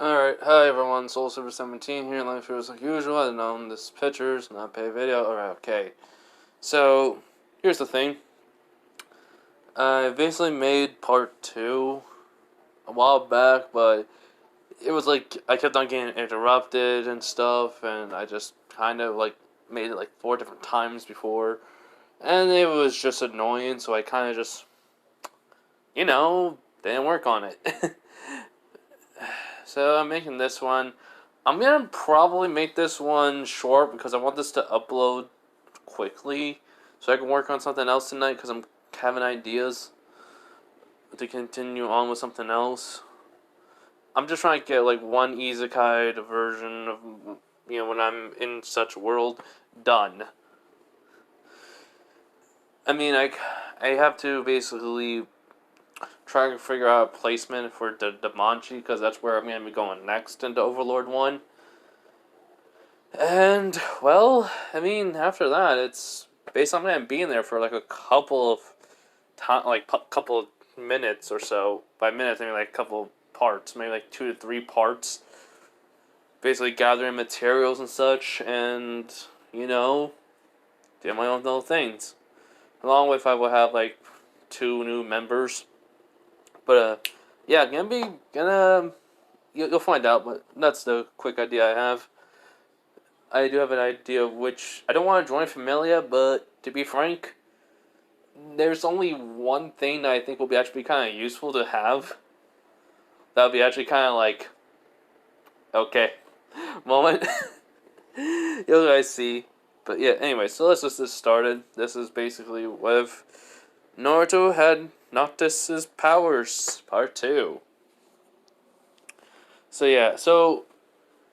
Alright, hi everyone, Soul17 here, life heroes like usual. I know this picture's not pay video. Alright, okay. So, here's the thing. I basically made part 2 a while back, but it was like, I kept on getting interrupted and stuff, and I just kind of like made it like 4 different times before. And it was just annoying, so I kind of just, didn't work on it. So I'm making this one. I'm gonna probably make this one short because I want this to upload quickly so I can work on something else tonight because I'm having ideas to continue on with something else. I'm just trying to get like one isekai version of when I'm in such world done. I mean, I have to basically try to figure out a placement for the Damanchi because that's where I'm going to be going next into Overlord 1. And, well, I mean, after that, it's based on I'm being there for like a couple of time, like couple of minutes or so. By minutes, I mean like a couple of parts, maybe like 2 to 3 parts. Basically gathering materials and such, and doing my own little things. Along with I will have like 2 new members. But yeah, you'll find out. But that's the quick idea I have. I do have an idea of which I don't want to join Familia, but to be frank, there's only one thing that I think will be actually kind of useful to have. That would be actually kind of like, okay, moment. You'll guys see. But yeah, anyway, so let's just get started. This is basically what if Naruto had Noctis' powers, part 2. So yeah, so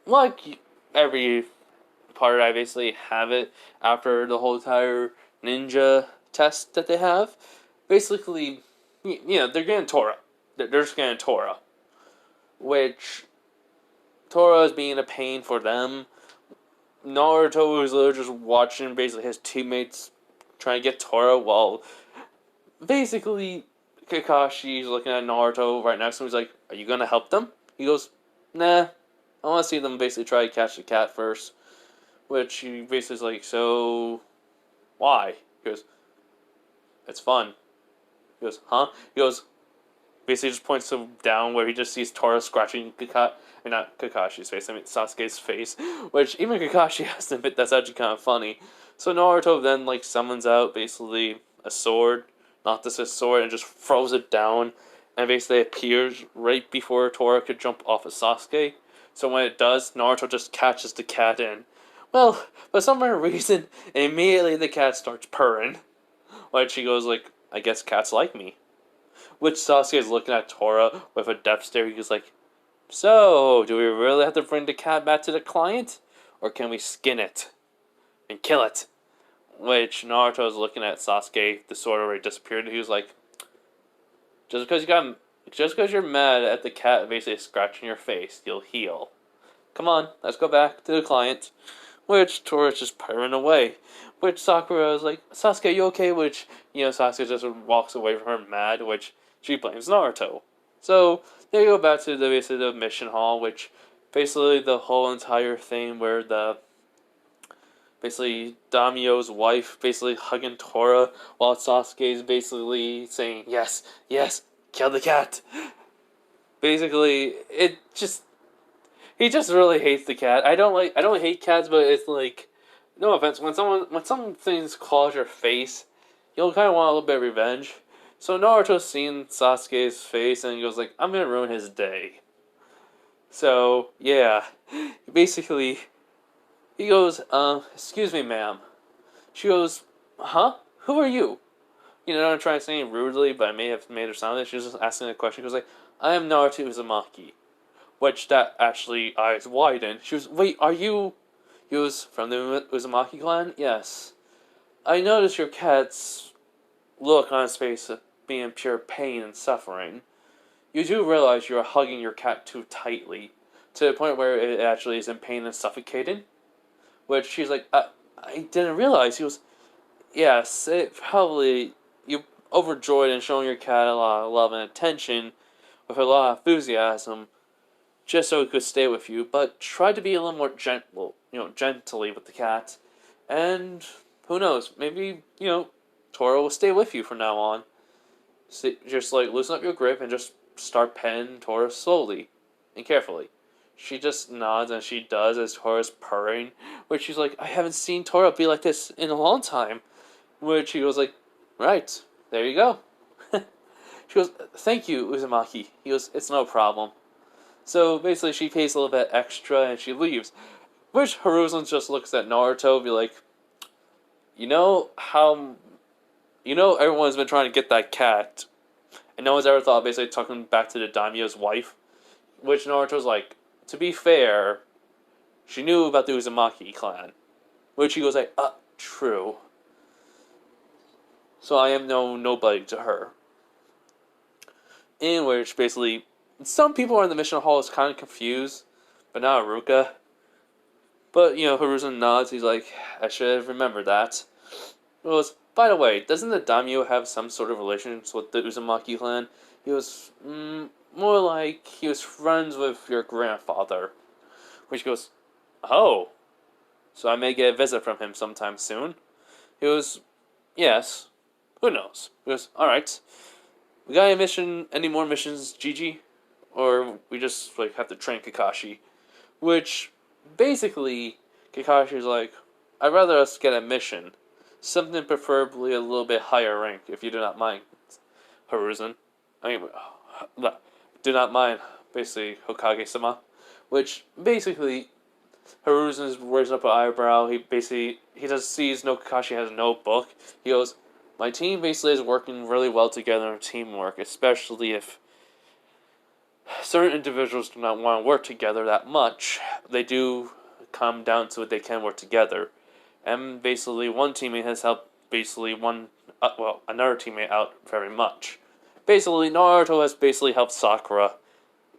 like every part, I basically have it after the whole entire ninja test that they have. Basically, they're getting Tora. They're just getting Tora. Which, Tora is being a pain for them. Naruto is literally just watching basically his teammates trying to get Tora while basically Kakashi's looking at Naruto right next to him. He's like, "Are you gonna help them?" He goes, "Nah, I want to see them basically try to catch the cat first." Which he basically is like, "So, why?" He goes, "It's fun." He goes, "Huh?" He goes, basically just points him down where he just sees Tora scratching not Kakashi's face, I mean Sasuke's face, which even Kakashi has to admit that's actually kind of funny. So Naruto then like summons out basically a sword, not just a sword, and just throws it down, and basically appears right before Tora could jump off of Sasuke. So when it does, Naruto just catches the cat in. Well, for some reason, immediately the cat starts purring. Which he goes like, "I guess cats like me." Which Sasuke is looking at Tora with a death stare. He goes like, "So, do we really have to bring the cat back to the client? Or can we skin it and kill it?" Which Naruto is looking at Sasuke, the sword already disappeared. He was like, just because you're mad at the cat basically scratching your face, you'll heal. Come on, let's go back to the client." Which Tora's just purring away. Which Sakura is like, "Sasuke, you okay?" Which, Sasuke just walks away from her mad, which she blames Naruto. So, they go back to the mission hall, which basically the whole entire thing where basically Daimyo's wife basically hugging Tora while Sasuke's basically saying, "Yes, yes, kill the cat." Basically, he just really hates the cat. I don't hate cats, but it's like, no offense, when something claws your face, you'll kind of want a little bit of revenge. So Naruto's seen Sasuke's face and he goes like, "I'm gonna ruin his day." So yeah, basically, he goes, "Excuse me, ma'am." She goes, "Huh? Who are you?" Not trying to say anything rudely, but I may have made her sound it. She was just asking a question. She goes like, "I am Naruto Uzumaki." Which that actually eyes widen. She was, "Wait, are you?" He was, "From the Uzumaki clan?" "Yes." "I noticed your cat's look on his face of being pure pain and suffering. You do realize you are hugging your cat too tightly, to the point where it actually is in pain and suffocating?" Which she's like, I didn't realize." He goes, "Yes, it probably, you overjoyed in showing your cat a lot of love and attention, with a lot of enthusiasm, just so he could stay with you, but try to be a little more gently with the cat. And who knows, maybe, Toro will stay with you from now on. Just loosen up your grip and just start petting Toro slowly and carefully. She just nods and she does as Toro's purring, which she's like, I haven't seen Toro be like this in a long time. Which he goes like, right, there you go. She goes, thank you, Uzumaki. He goes, it's no problem. So basically she pays a little bit extra and she leaves. Which Hiruzen just looks at Naruto and be like, you know how... everyone's been trying to get that cat. And no one's ever thought basically talking back to the daimyo's wife. Which Naruto's like, to be fair, she knew about the Uzumaki clan. Which he goes like, true. So I am nobody to her. In which basically, some people are in the mission hall is kind of confused, but not Haruka. But, Hiruzen nods, he's like, I should have remembered that. He goes, by the way, doesn't the daimyo have some sort of relations with the Uzumaki clan? He was, more like he was friends with your grandfather. Which goes, oh, so I may get a visit from him sometime soon? He goes, yes, who knows? He goes, alright. We got any more missions, Gigi? Or we just, have to train Kakashi? Which, basically, Kakashi's like, I'd rather us get a mission. Something preferably a little bit higher rank, if you do not mind, Hiruzen. Do not mind, basically, Hokage-sama. Which, basically, Hiruzen is raising up an eyebrow. He just sees Kakashi has no book. He goes, my team basically is working really well together in teamwork, especially if certain individuals do not want to work together that much. They do come down to it, they can work together. And basically, one teammate has helped another teammate out very much. Basically, Naruto has basically helped Sakura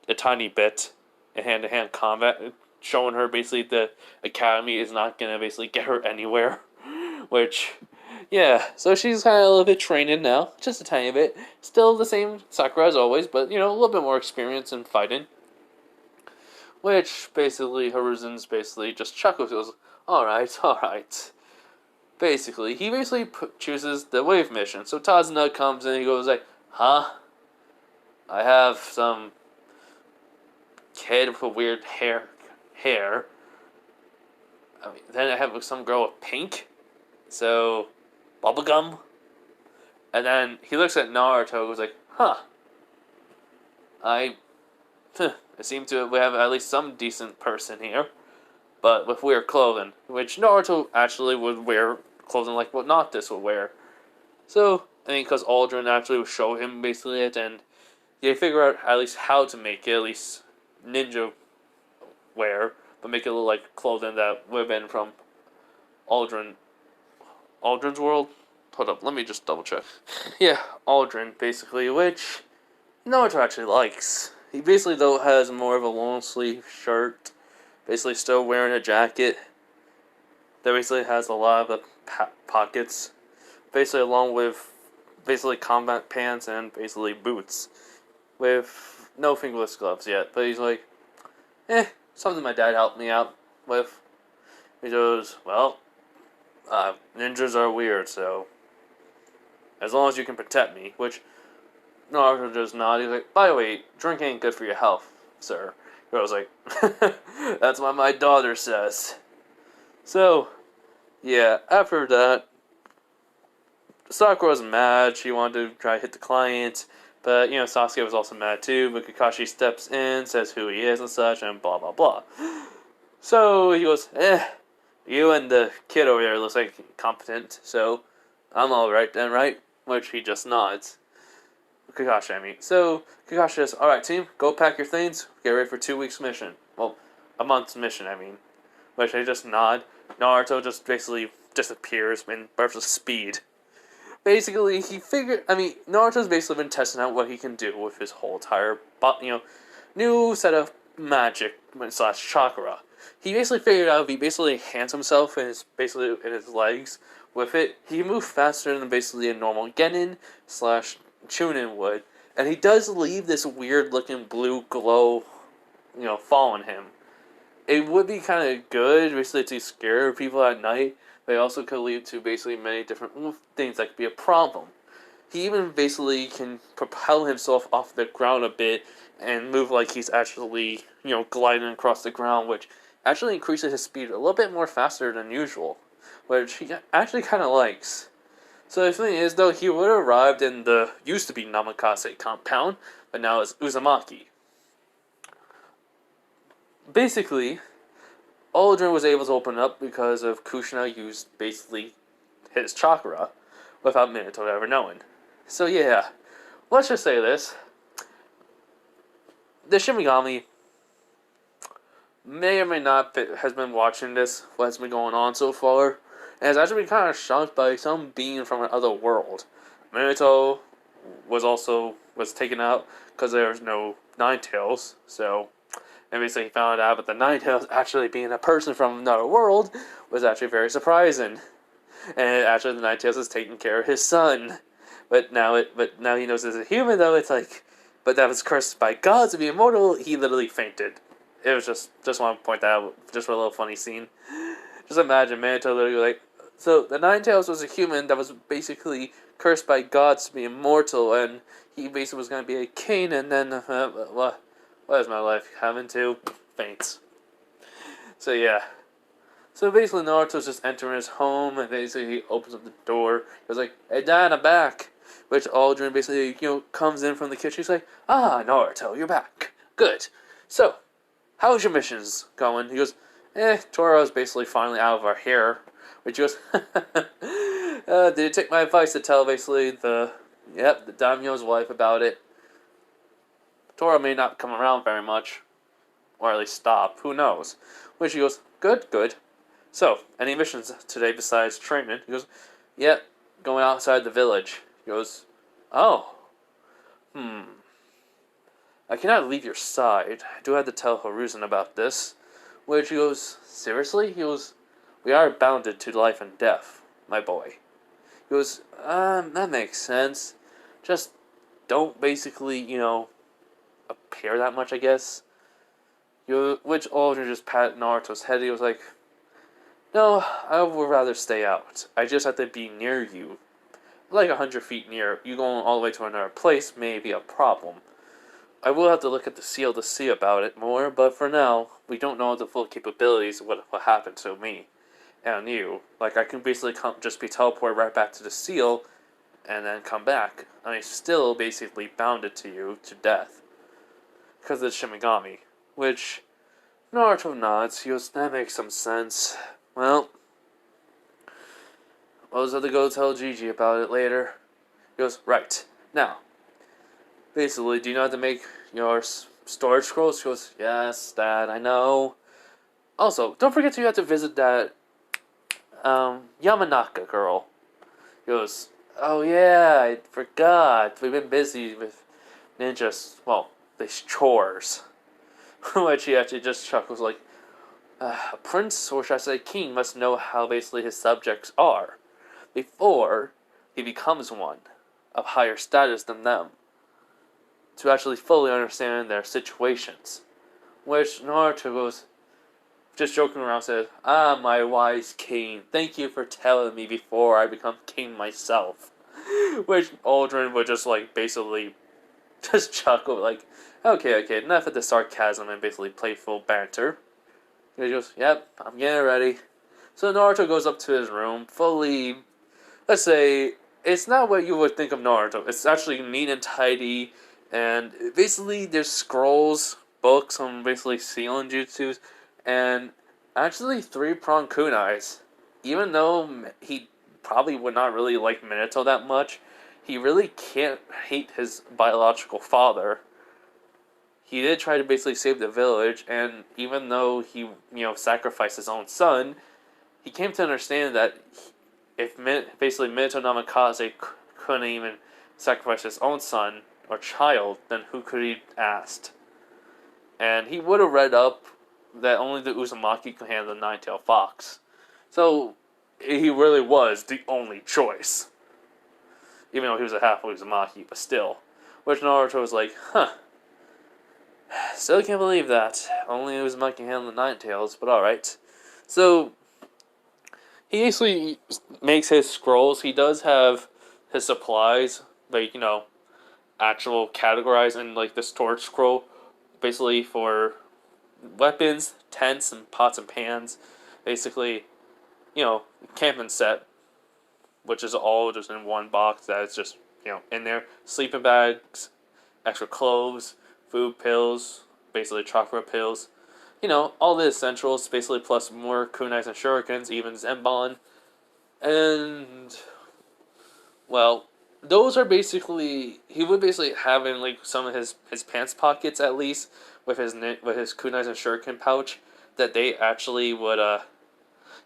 a tiny bit in hand-to-hand combat, showing her basically the academy is not going to basically get her anywhere. Which... yeah, so she's kind of a little bit trained in now, just a tiny bit. Still the same Sakura as always, but, a little bit more experience in fighting. Which, basically, Hiruzen's basically just chuckles, goes, alright. Basically, he basically chooses the wave mission. So Tazuna comes in and he goes like, huh? I have some kid with weird hair. Then I have some girl with pink. So... bubblegum? And then he looks at Naruto and goes like, I seem to have at least some decent person here, but with weird clothing, which Naruto actually would wear clothing like what Noctis would wear. So, I think because Aldrin actually would show him basically it, and they figure out at least how to make it, at least ninja wear, but make it look like clothing that would have been from Aldrin's world? Hold up, let me just double check. Yeah, Aldrin, basically, which Naruto actually likes. He basically, though, has more of a long sleeve shirt, basically still wearing a jacket that basically has a lot of the pockets, basically along with basically combat pants and basically boots, with no fingerless gloves yet, but he's like, something my dad helped me out with. He goes, well, ninjas are weird, so as long as you can protect me, which Naruto does not. He's like, by the way, drinking ain't good for your health, sir. I was like, that's what my daughter says. So, yeah, after that, Sakura was mad. She wanted to try to hit the client, but, Sasuke was also mad too, but Kakashi steps in, says who he is and such, and blah, blah, blah. So, he goes, you and the kid over there looks like competent, so I'm alright then, right? Which he just nods. Kakashi, I mean. So, Kakashi says, alright team, go pack your things, get ready for 2 weeks mission. Well, a month's mission, I mean. Which they just nod. Naruto just basically disappears in bursts of speed. Basically, Naruto's basically been testing out what he can do with his whole entire, new set of magic / chakra. He basically figured out if he basically hands himself in his legs with it, he can move faster than basically a normal Genin / Chunin would. And he does leave this weird looking blue glow following him. It would be kind of good, basically, to scare people at night, but it also could lead to basically many different things that could be a problem. He even basically can propel himself off the ground a bit and move like he's actually, gliding across the ground, which actually increases his speed a little bit more faster than usual, which he actually kind of likes. So the thing is, though, he would have arrived in the used to be Namakase compound, but now it's Uzumaki. Basically, Aldrin was able to open up because of Kushina used basically his chakra without Minato ever knowing. So yeah, let's just say this. The Shinigami may or may not has been watching this, what's been going on so far, and has actually been kind of shocked by some being from another world. Minato was taken out because there was no Ninetales, so obviously he found out, but the Ninetales actually being a person from another world was actually very surprising. And actually the Ninetales is taking care of his son. But now he knows as a human, though, it's like, but that was cursed by God to be immortal, he literally fainted. It was just want to point that out, just for a little funny scene. Just imagine Minato literally like, so the Ninetales was a human that was basically cursed by gods to be immortal, and he basically was going to be a king, and then, what is my life having to? Faints. So yeah. So basically Naruto's just entering his home, and basically he opens up the door. He's like, "Hey Dad, I'm back." Which Aldrin basically, comes in from the kitchen. He's like, "Ah, Naruto, you're back. Good. So, how's your missions going?" He goes, Toro's basically finally out of our hair. Which he goes, did you take my advice to tell basically the daimyo's wife about it? Toro may not come around very much. Or at least stop. Who knows? Which he goes, good. So, any missions today besides training? He goes, going outside the village. He goes, oh. I cannot leave your side. I do have to tell Hiruzen about this. Which he goes, seriously? He goes, we are bounded to life and death, my boy. He goes, that makes sense. Just don't basically, appear that much, I guess. Which Aldrin just pat Naruto's head. He was like, no, I would rather stay out. I just have to be near you. Like 100 feet near. You going all the way to another place may be a problem. I will have to look at the seal to see about it more, but for now, we don't know the full capabilities of what happened to me and you. Like, I can basically just be teleported right back to the seal and then come back. I'm still basically bounded to you to death because of the Shinigami. Which Naruto nods. He goes, that makes some sense. Well, I'll just have to go tell Gigi about it later. He goes, right. Now, basically, do you know how to make your storage scrolls? He goes, yes, Dad, I know. Also, don't forget you have to visit that Yamanaka girl. He goes, oh yeah, I forgot. We've been busy with ninjas, these chores. Which he actually just chuckles like, a prince, or should I say king, must know how basically his subjects are before he becomes one of higher status than them, to actually fully understand their situations. Which Naruto goes, just joking around, says, ah, my wise king, thank you for telling me before I become king myself. Which Aldrin would just basically just chuckle like, okay, enough of the sarcasm and basically playful banter. He goes, yep, I'm getting ready. So Naruto goes up to his room, fully, let's say, it's not what you would think of Naruto. It's actually neat and tidy, and basically there's scrolls, books on basically sealing jutsus, and actually 3-prong kunais. Even though he probably would not really like Minato that much, he really can't hate his biological father. He did try to basically save the village, and even though he, sacrificed his own son, he came to understand that if basically Minato Namikaze couldn't even sacrifice his own son or child, then who could he ask? And he would have read up that only the Uzumaki could handle the nine-tailed fox. So, he really was the only choice. Even though he was a half Uzumaki, but still. Which Naruto was like, huh. Still can't believe that. Only Uzumaki can handle the Ninetales, but alright. So, he basically makes his scrolls. He does have his supplies, like, actual categorized in, like, the storage scroll, basically for weapons, tents, and pots and pans. Basically, camping set, which is all just in one box that's just, in there. Sleeping bags, extra clothes, food, pills, basically chakra pills. All the essentials, basically, plus more kunais and shurikens, even Zenbon. And, well, those are basically, he would basically have in, like, some of his pants pockets, at least, with his kunais and shuriken pouch, that they actually would,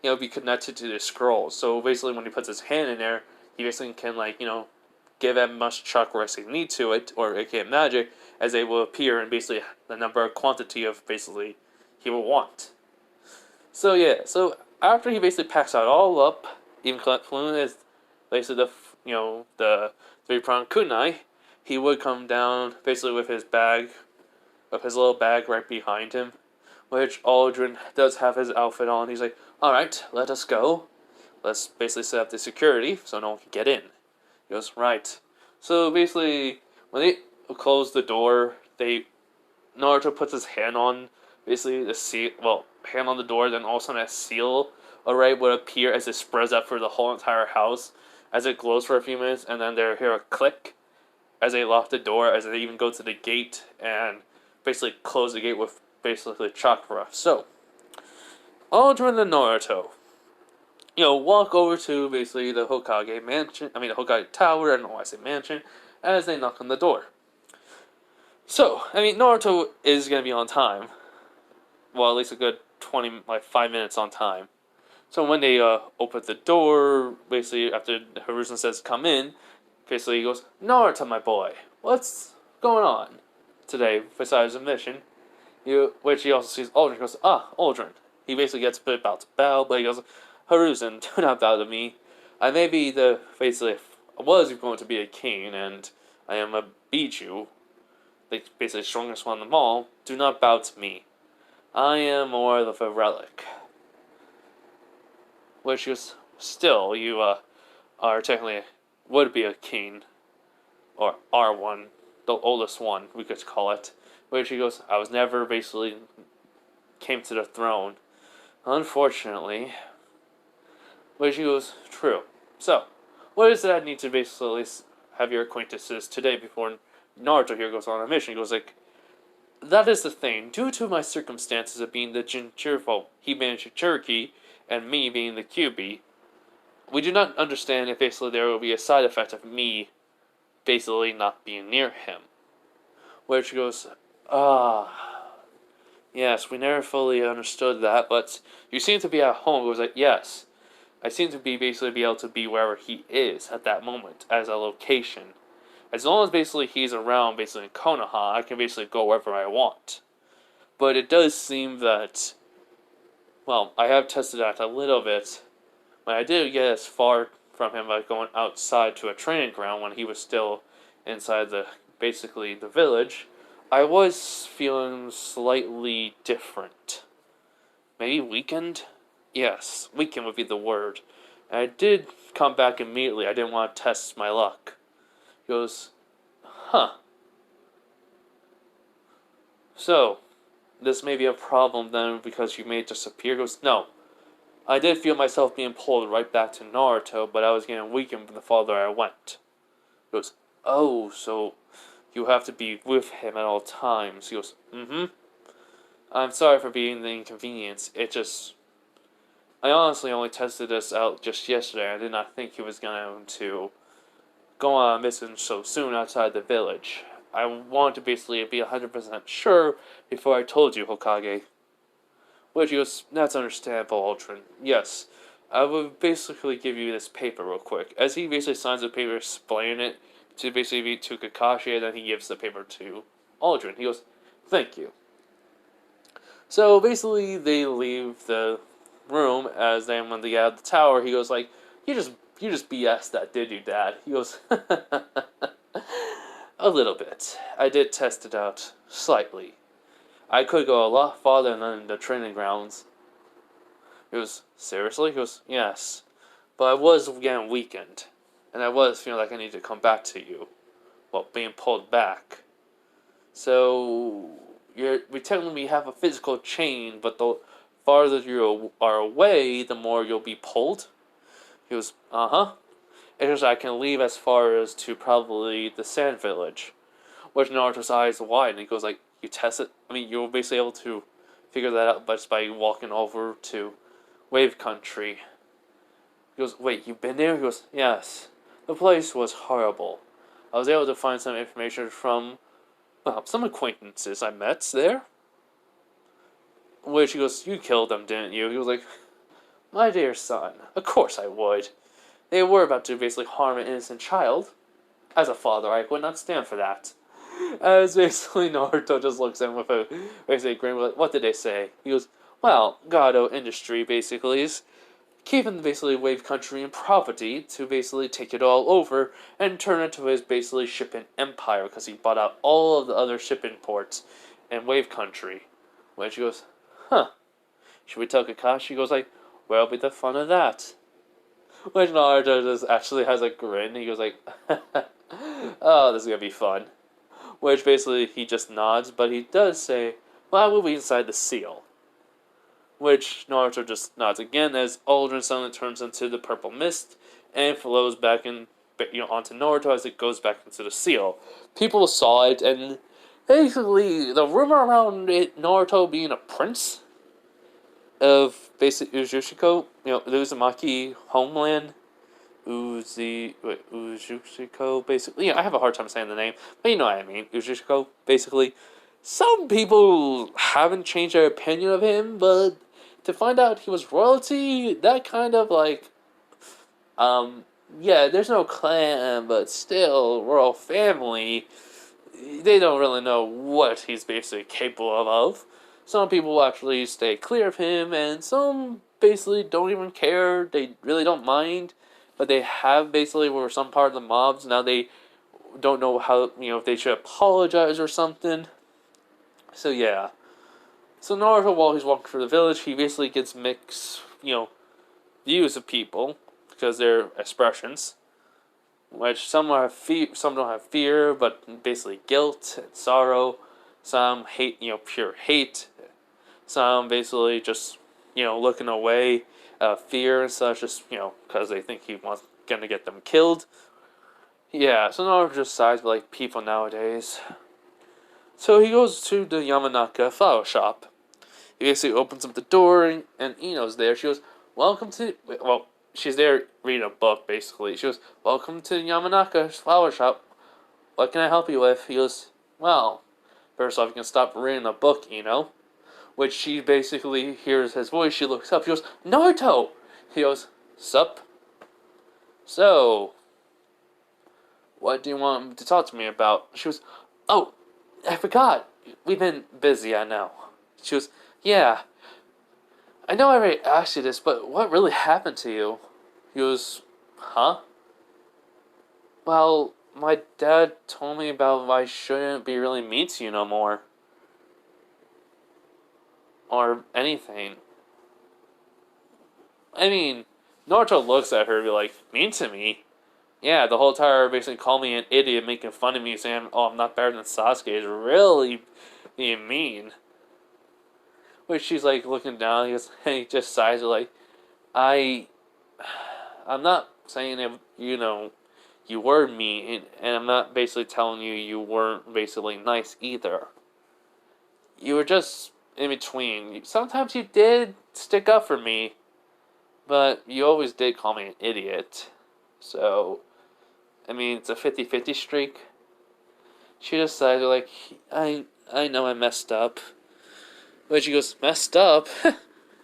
be connected to the scrolls. So basically, when he puts his hand in there, he basically can, like, give as much chakra as he need to it, or aka magic, as they will appear in basically the number of quantity of basically he will want. So yeah, so after he basically packs out all up, even including his basically the 3-pronged kunai, he would come down basically with his bag, with his little bag right behind him, which Aldrin does have his outfit on. He's like, alright, let us go. Let's basically set up the security so no one can get in. He goes, right. So basically, when they close the door, Naruto puts his hand on basically the seal. Well, hand on the door, then all of a sudden a seal array would appear as it spreads out for the whole entire house, as it glows for a few minutes, and then they hear a click as they lock the door, as they even go to the gate and basically close the gate with basically chakra. So, Aldrin and Naruto, walk over to basically the Hokage mansion. I mean, the Hokage tower. I don't know why I say mansion. As they knock on the door. So, Naruto is gonna be on time. Well, at least a good 5 minutes on time. So when they open the door, basically after Hiruzen says come in, basically he goes, Naruto, my boy, what's going on today besides the mission? Which he also sees Aldrin. He goes, Aldrin. He basically gets a bit about to bow, but he goes, Hiruzen, do not bow to me. I may be basically, I was going to be a king, and I am a Biju, like basically the strongest one of them all. Do not bow to me. I am more of a relic. Which is, still, you are technically, would be a king, or are one, the oldest one, we could call it. Which he goes, I was never basically came to the throne. Unfortunately. Which he goes, true. So, what is it I need to basically have your acquaintances today before Naruto here goes on a mission? He goes like, that is the thing. Due to my circumstances of being the Jinchurfo, he being Cherokee, and me being the QB, we do not understand if basically there will be a side effect of me basically not being near him. Which goes, yes, we never fully understood that, but you seem to be at home. It was like, yes, I seem to be able to be wherever he is at that moment as a location. As long as basically he's around basically in Konoha, I can basically go wherever I want. But it does seem that, well, I have tested that a little bit. When I did get as far from him by going outside to a training ground when he was still inside basically the village, I was feeling slightly different. Maybe weakened? Yes, weakened would be the word. And I did come back immediately. I didn't want to test my luck. He goes, huh. So, this may be a problem then because you may disappear. He goes, no. I did feel myself being pulled right back to Naruto, but I was getting weakened the farther I went. He goes, oh, so you have to be with him at all times. He goes, mm-hmm. I'm sorry for being the inconvenience. I honestly only tested this out just yesterday. I did not think he was going to go on a mission so soon outside the village. I wanted to basically be 100% sure before I told you, Hokage. Which he goes, that's understandable, Aldrin. Yes, I will basically give you this paper real quick. As he basically signs the paper, explaining it to basically to Kakashi, and then he gives the paper to Aldrin. He goes, thank you. So basically, they leave the room. As then when they get out of the tower, he goes like, you just BS that, did you, Dad? He goes, a little bit. I did test it out slightly. I could go a lot farther than the training grounds. He goes, seriously? He goes, yes. But I was getting weakened. And I was feeling like I need to come back to you. Well, being pulled back. So, we technically have a physical chain, but the farther you are away, the more you'll be pulled. He goes, uh-huh. It's just I can leave as far as to probably the Sand Village. Which Naruto's eyes wide, and he goes like, you test it? I mean, you're basically able to figure that out just by walking over to Wave Country. He goes, wait, you've been there? He goes, yes. The place was horrible. I was able to find some information from, well, some acquaintances I met there. Which he goes, you killed them, didn't you? He was like, my dear son, of course I would. They were about to basically harm an innocent child. As a father, I would not stand for that. As basically Naruto just looks at him with a basically grin, like, what did they say? He goes, well, Gado Industry basically is keeping basically Wave Country in property to basically take it all over and turn it to his basically shipping empire because he bought out all of the other shipping ports in Wave Country. Which he goes, huh, should we tell Kakashi? He goes like, where'll be the fun of that? Which Naruto just actually has a grin. He goes like, oh, this is gonna be fun. Which basically he just nods, but he does say, well, I will be inside the seal. Which Naruto just nods again as Aldrin suddenly turns into the purple mist and flows back in, onto Naruto as it goes back into the seal. People saw it, and basically the rumor around it, Naruto being a prince of basic Uzushiko, the Uzumaki homeland, Uzushiko, basically. I have a hard time saying the name, but you know what I mean. Uzushiko, basically. Some people haven't changed their opinion of him, but to find out he was royalty, that kind of like, yeah, there's no clan, but still, royal family, they don't really know what he's basically capable of. Some people actually stay clear of him, and some basically don't even care, they really don't mind. But they have basically were some part of the mobs. Now they don't know how, if they should apologize or something. So yeah. So Naruto, while he's walking through the village, he basically gets mixed, views of people because they're expressions. Which some some don't have fear, but basically guilt and sorrow. Some hate, pure hate. Some basically just, looking away. Fear and such, just, because they think he wants gonna get them killed. Yeah, so Naruto just sides with, like, people nowadays. So he goes to the Yamanaka flower shop. He basically opens up the door, and Ino's there. She goes, welcome to, well, she's there reading a book, basically. She goes, welcome to the Yamanaka flower shop. What can I help you with? He goes, well, first off, you can stop reading a book, Which she basically hears his voice. She looks up. She goes, Naruto! He goes, sup? So, what do you want to talk to me about? She goes, oh, I forgot. We've been busy, I know. She goes, yeah. I know I already asked you this, but what really happened to you? He goes, huh? Well, my dad told me about I shouldn't be really mean to you no more. Or anything. I mean, Naruto looks at her and be like, mean to me? Yeah, the whole time basically calling me an idiot, making fun of me, saying, oh, I'm not better than Sasuke, is really being mean. Which she's like looking down, and he just sighs like, I'm not saying that, you were mean, and I'm not basically telling you weren't basically nice either. You were just in between. Sometimes you did stick up for me, but you always did call me an idiot. So, I mean, it's a 50-50 streak. She decided, like, I know I messed up. But she goes, messed up?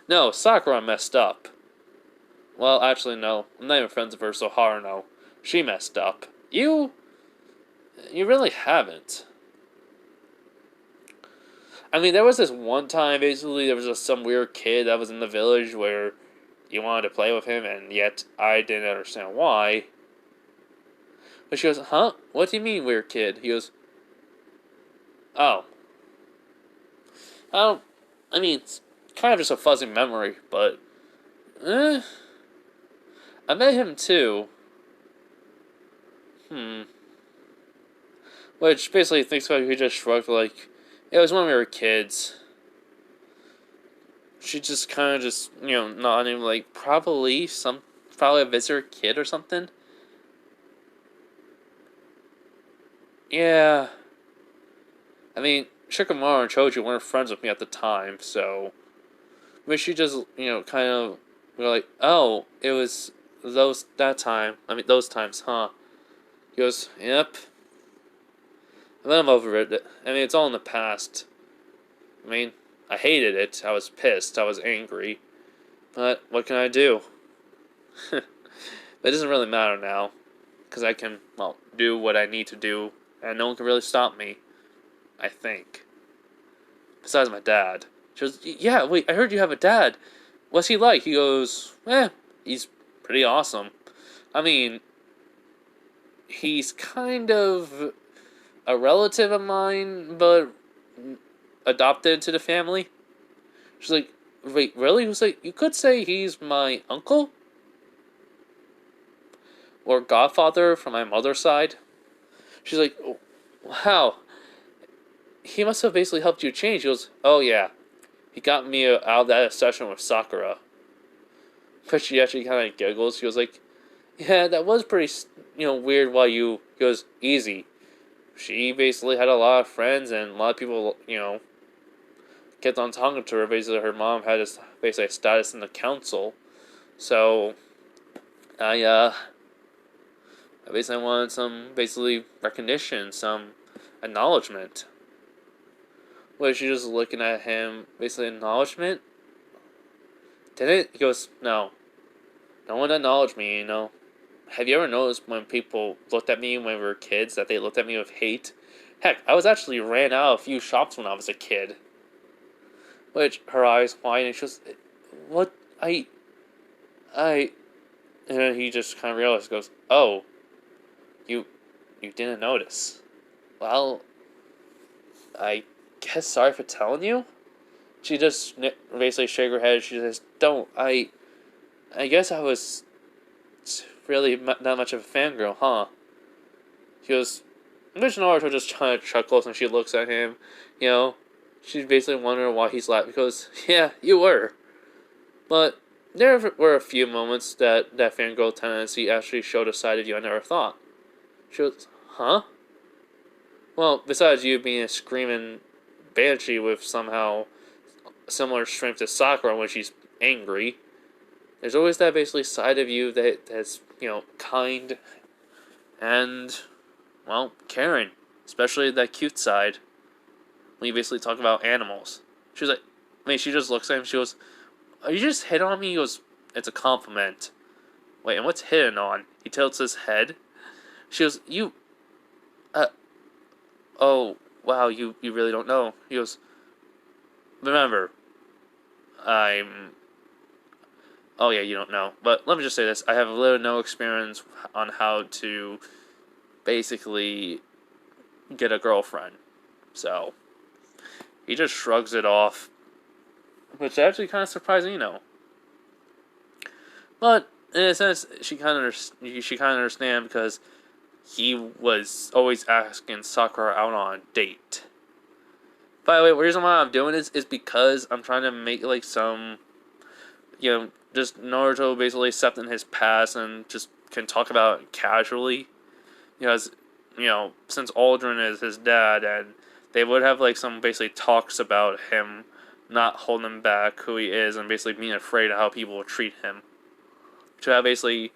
No, Sakura messed up. Well, actually, no. I'm not even friends with her, so Haruno. She messed up. You really haven't. I mean, there was this one time, basically, there was just some weird kid that was in the village where you wanted to play with him, and yet I didn't understand why. But she goes, huh? What do you mean, weird kid? He goes, oh. I don't. I mean, it's kind of just a fuzzy memory, but I met him too. Hmm. Which basically thinks about he just shrugged like it was when we were kids. She just kind of just nodding like probably a visitor kid or something. Yeah. I mean, Shikamaru and Choji weren't friends with me at the time, so I mean, she just kind of were like, oh, it was that time. I mean, those times, huh? He goes, yep. And then I'm over it. I mean, it's all in the past. I mean, I hated it. I was pissed. I was angry. But what can I do? It doesn't really matter now. Because I can, well, do what I need to do. And no one can really stop me. I think. Besides my dad. She goes, yeah, wait, I heard you have a dad. What's he like? He goes, he's pretty awesome. I mean, he's kind of a relative of mine, but adopted into the family. She's like, wait, really? He was like, you could say he's my uncle? Or godfather from my mother's side? She's like, wow. He must have basically helped you change. He goes, oh yeah. He got me out of that session with Sakura. But she actually kind of giggles. She was like, yeah, that was pretty, weird while you... He goes, easy. She basically had a lot of friends and a lot of people, kept on talking to her. Basically, her mom had basically a status in the council. So, I basically wanted some, basically, recognition, some acknowledgement. Was she just looking at him, basically, acknowledgement? Didn't? He goes, no. No one acknowledged me, Have you ever noticed when people looked at me when we were kids, that they looked at me with hate? Heck, I was actually ran out of a few shops when I was a kid. Which, her eyes wide, and she goes, what? And then he just kind of realized, goes, oh, you didn't notice. Well, I guess sorry for telling you. She just basically shook her head. She says, don't, I guess I was really not much of a fangirl, huh? He goes, Miss Naruto just kind of chuckles and she looks at him, She's basically wondering why he's laughing because, yeah, you were. But there were a few moments that fangirl tendency actually showed a side of you I never thought. She goes, huh? Well, besides you being a screaming banshee with somehow similar strength to Sakura when she's angry, there's always that basically side of you that's, kind and, well, caring. Especially that cute side when you basically talk about animals. She was like, she just looks at him, she goes, are you just hit on me? He goes, it's a compliment. Wait, and what's hidden on? He tilts his head. She goes, oh, wow, you really don't know. He goes, remember, oh yeah, you don't know. But let me just say this, I have little to no experience on how to basically get a girlfriend. So, he just shrugs it off, which is actually kind of surprising, But in a sense, she kind of understand because he was always asking Sakura out on a date. By the way, the reason why I'm doing this is because I'm trying to make like some, just Naruto basically accepting his past and just can talk about it casually. Because, since Aldrin is his dad, and they would have like some basically talks about him not holding back who he is and basically being afraid of how people will treat him. To have basically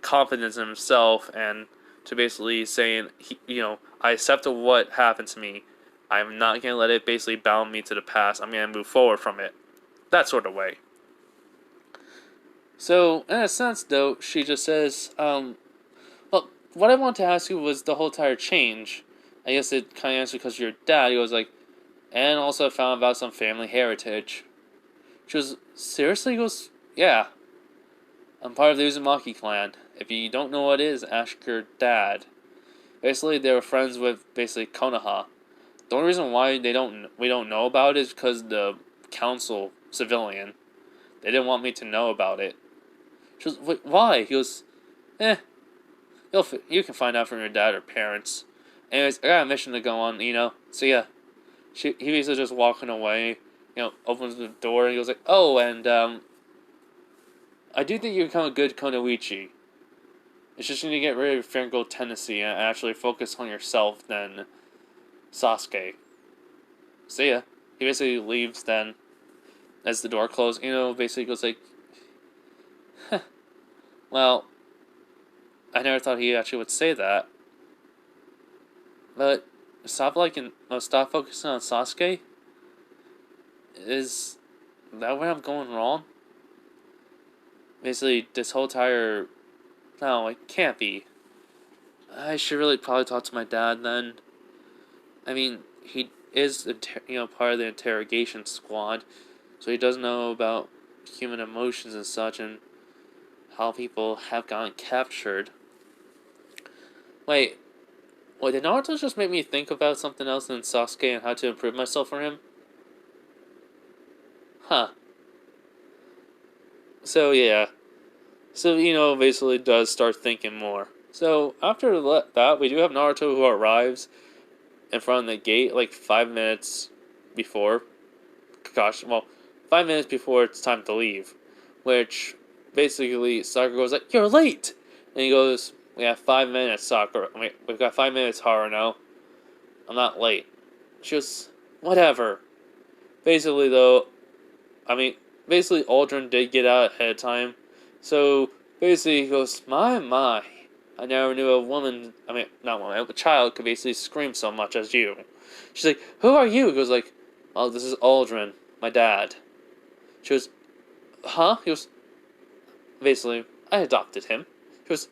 confidence in himself and to basically saying, I accept what happened to me. I'm not going to let it basically bound me to the past. I'm going to move forward from it. That sort of way. So, in a sense, though, she just says, well, what I want to ask you was the whole entire change. I guess it kind of answered because your dad. He was like, and also found about some family heritage. She goes, seriously? He goes, yeah. I'm part of the Uzumaki clan. If you don't know what it is, ask your dad. Basically, they were friends with, basically, Konoha. The only reason why we don't know about it is because the council civilian, they didn't want me to know about it. She goes, wait, why? He goes, eh, you can find out from your dad or parents. Anyways, I got a mission to go on, So yeah, he basically just walking away, opens the door and he goes like, oh, and I do think you become a good Konoichi. It's just you need to get rid of your fangirl tendency and actually focus on yourself than Sasuke. See ya. He basically leaves then as the door closes. Basically goes like, well, I never thought he actually would say that. But stop focusing on Sasuke? Is that where I'm going wrong? Basically, this whole entire... No, it can't be. I should really probably talk to my dad then. I mean, he is, part of the interrogation squad, so he does know about human emotions and such, and how people have gotten captured. Wait, did Naruto just make me think about something else than Sasuke and how to improve myself for him? Huh. So, yeah. So, basically does start thinking more. So, after that, we do have Naruto who arrives in front of the gate, like 5 minutes before Kakashi. Well, 5 minutes before it's time to leave. Which, basically, Sakura goes like, you're late! And he goes, we have 5 minutes, Sakura. We've got 5 minutes, Haruno. I'm not late. She goes, whatever. Basically, though, basically, Aldrin did get out ahead of time. So, basically, he goes, my. I never knew not woman, a child could basically scream so much as you. She's like, who are you? He goes like, oh, this is Aldrin, my dad. She goes, huh? He goes, basically, I adopted him. He goes,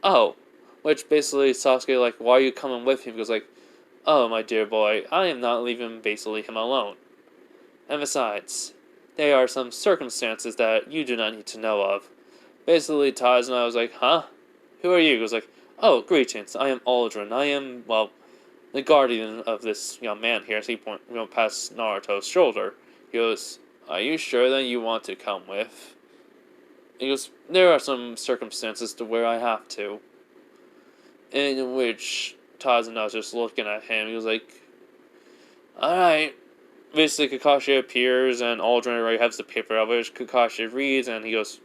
oh. Which basically, Sasuke, like, why are you coming with him? He goes like, oh, my dear boy, I am not leaving basically him alone. And besides, there are some circumstances that you do not need to know of. Basically, Taz and I was like, huh? Who are you? He goes like, oh, greetings, I am Aldrin. I am, the guardian of this young man here. As he past Naruto's shoulder. He goes, are you sure that you want to come with? He goes, there are some circumstances to where I have to. In which Taz and I was just looking at him. He was like, alright. Basically, Kakashi appears, and Aldrin already has the paper of which Kakashi reads, and he goes,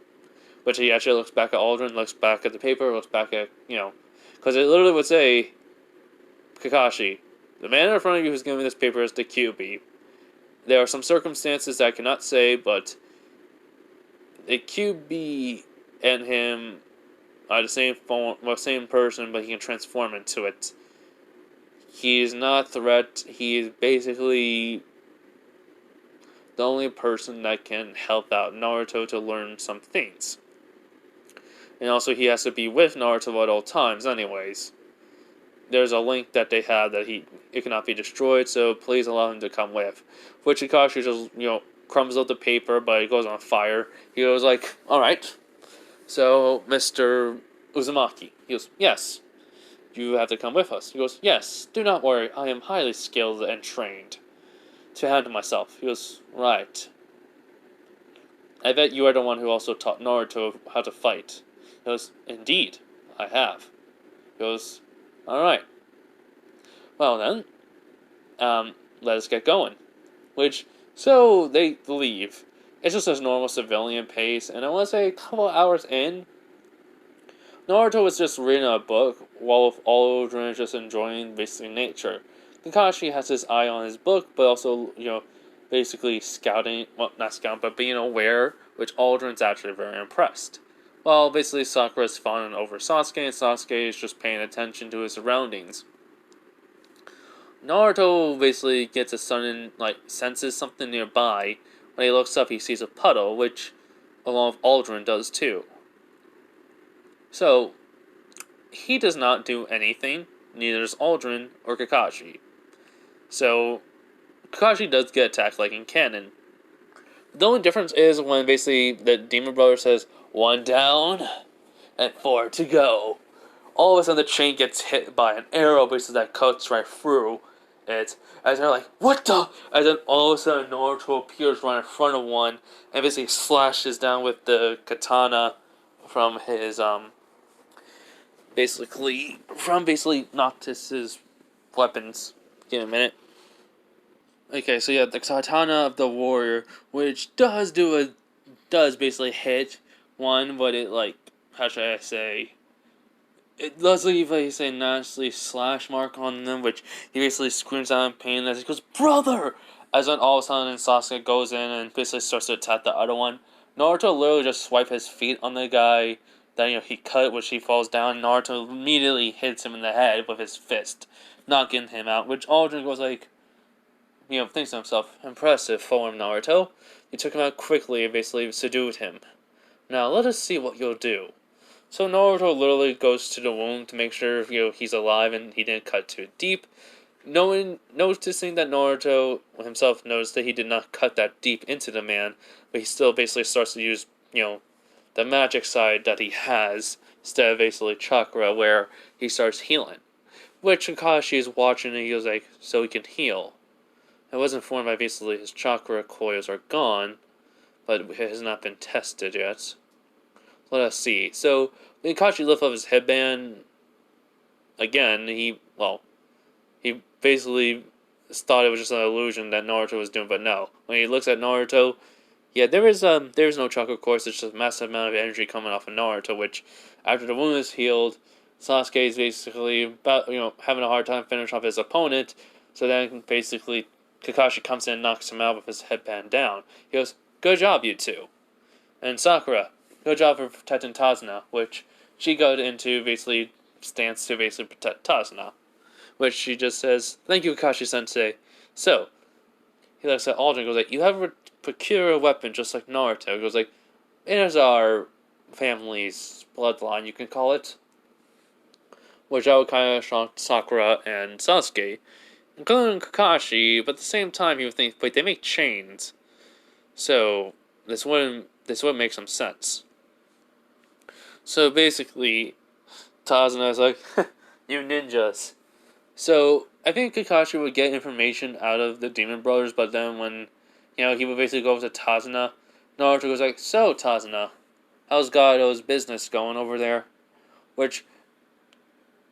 but he actually looks back at Aldrin, looks back at the paper, looks back at, because it literally would say, Kakashi, the man in front of you who's giving this paper is the QB. There are some circumstances that I cannot say, but the QB and him are the same person, but he can transform into it. He is not a threat. He is basically the only person that can help out Naruto to learn some things. And also, he has to be with Naruto at all times anyways. There's a link that they have that it cannot be destroyed, so please allow him to come with. Which Kakashi just, crumbs out the paper, but it goes on fire. He goes like, alright. So, Mr. Uzumaki. He goes, yes. You have to come with us. He goes, yes. Do not worry. I am highly skilled and trained to handle myself. He goes, right. I bet you are the one who also taught Naruto how to fight. He goes, indeed, I have. He goes, alright. Well then, let us get going. So they leave. It's just a normal civilian pace, and I want to say a couple hours in, Naruto was just reading a book, while Aldrin is just enjoying basically nature. Kakashi has his eye on his book, but also, basically scouting, well, not scouting, but being aware, which Aldrin's actually very impressed. While basically Sakura's fawning over Sasuke, and Sasuke is just paying attention to his surroundings. Naruto basically gets a sudden, senses something nearby. When he looks up, he sees a puddle, which, along with Aldrin, does too. So, he does not do anything, neither does Aldrin or Kakashi. So, Kakashi does get attacked like in canon. The only difference is when basically the Demon Brother says, 1 down and 4 to go. All of a sudden the chain gets hit by an arrow basically that cuts right through. it. As they're like, what the? And then all of a sudden Naruto appears right in front of one and basically slashes down with the katana from his basically Noctis's weapons. Give me a minute. Okay, so yeah, the katana of the warrior, which does basically hit one, but it like, how should I say, it does leave a nasty slash mark on them, which he basically screams out in pain as he goes, brother! As then all of a sudden Sasuke goes in and basically starts to attack the other one. Naruto literally just swipes his feet on the guy that he cut, which he falls down. Naruto immediately hits him in the head with his fist, knocking him out, which Aldrin goes like, thinks to himself, impressive form, Naruto. You took him out quickly and basically subdued him. Now let us see what you'll do. So Naruto literally goes to the wound to make sure he's alive and he didn't cut too deep. Noticing that Naruto himself noticed that he did not cut that deep into the man, but he still basically starts to use the magic side that he has instead of basically chakra, where he starts healing. Which Kakashi is watching and he goes like, so he can heal. It wasn't formed by basically his chakra coils are gone, but it has not been tested yet. Let us see. So when Kakashi lifted up his headband again, he basically thought it was just an illusion that Naruto was doing, but no. When he looks at Naruto, yeah, there is no chakra course. It's just a massive amount of energy coming off of Naruto, which after the wound is healed, Sasuke is basically about having a hard time finishing off his opponent. So then basically Kakashi comes in and knocks him out with his headband down. He goes, "Good job, you two." And Sakura, good job for protecting Tazuna, which she got into basically stance to basically protect Tazuna. Which she just says, "Thank you, Kakashi-sensei." So, he looks at Aldrin and goes like, "You have a peculiar weapon just like Naruto." He goes like, "It is our family's bloodline, you can call it." Which I would kind of shock Sakura and Sasuke. Including Kakashi, but at the same time you would think, wait, they make chains. So, this wouldn't make some sense. So basically, Tazuna is like, you ninjas. So, I think Kakashi would get information out of the Demon Brothers, but then when, he would basically go over to Tazuna, Naruto goes like, so Tazuna, how's Gado's business going over there? Which,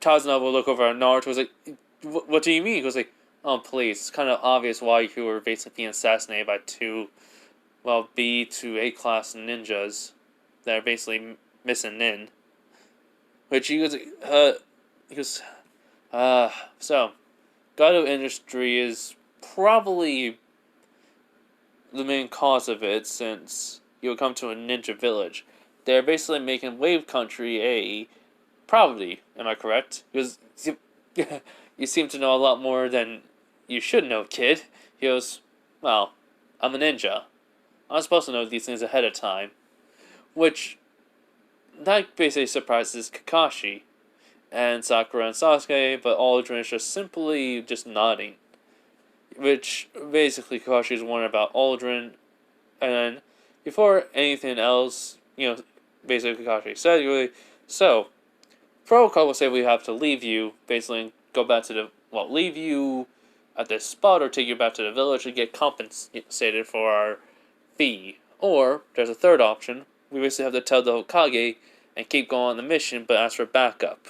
Tazuna will look over at Naruto and was like, what do you mean? He goes like, oh please, it's kind of obvious why you were basically being assassinated by two, B to A class ninjas that are basically missing Nin. Which he goes, so, Gado Industry is probably the main cause of it, since you would come to a ninja village. They're basically making Wave Country a property, am I correct? Because you seem to know a lot more than you should know, kid. He goes, well, I'm a ninja. I'm supposed to know these things ahead of time. Which, that basically surprises Kakashi and Sakura and Sasuke, but Aldrin is just simply just nodding. Which, basically, Kakashi is wondering about Aldrin, and before anything else, basically Kakashi said, really, so, protocol will say we have to leave you, basically go back to leave you at this spot or take you back to the village to get compensated for our fee. Or, there's a third option, we basically have to tell the Hokage and keep going on the mission, but ask for backup.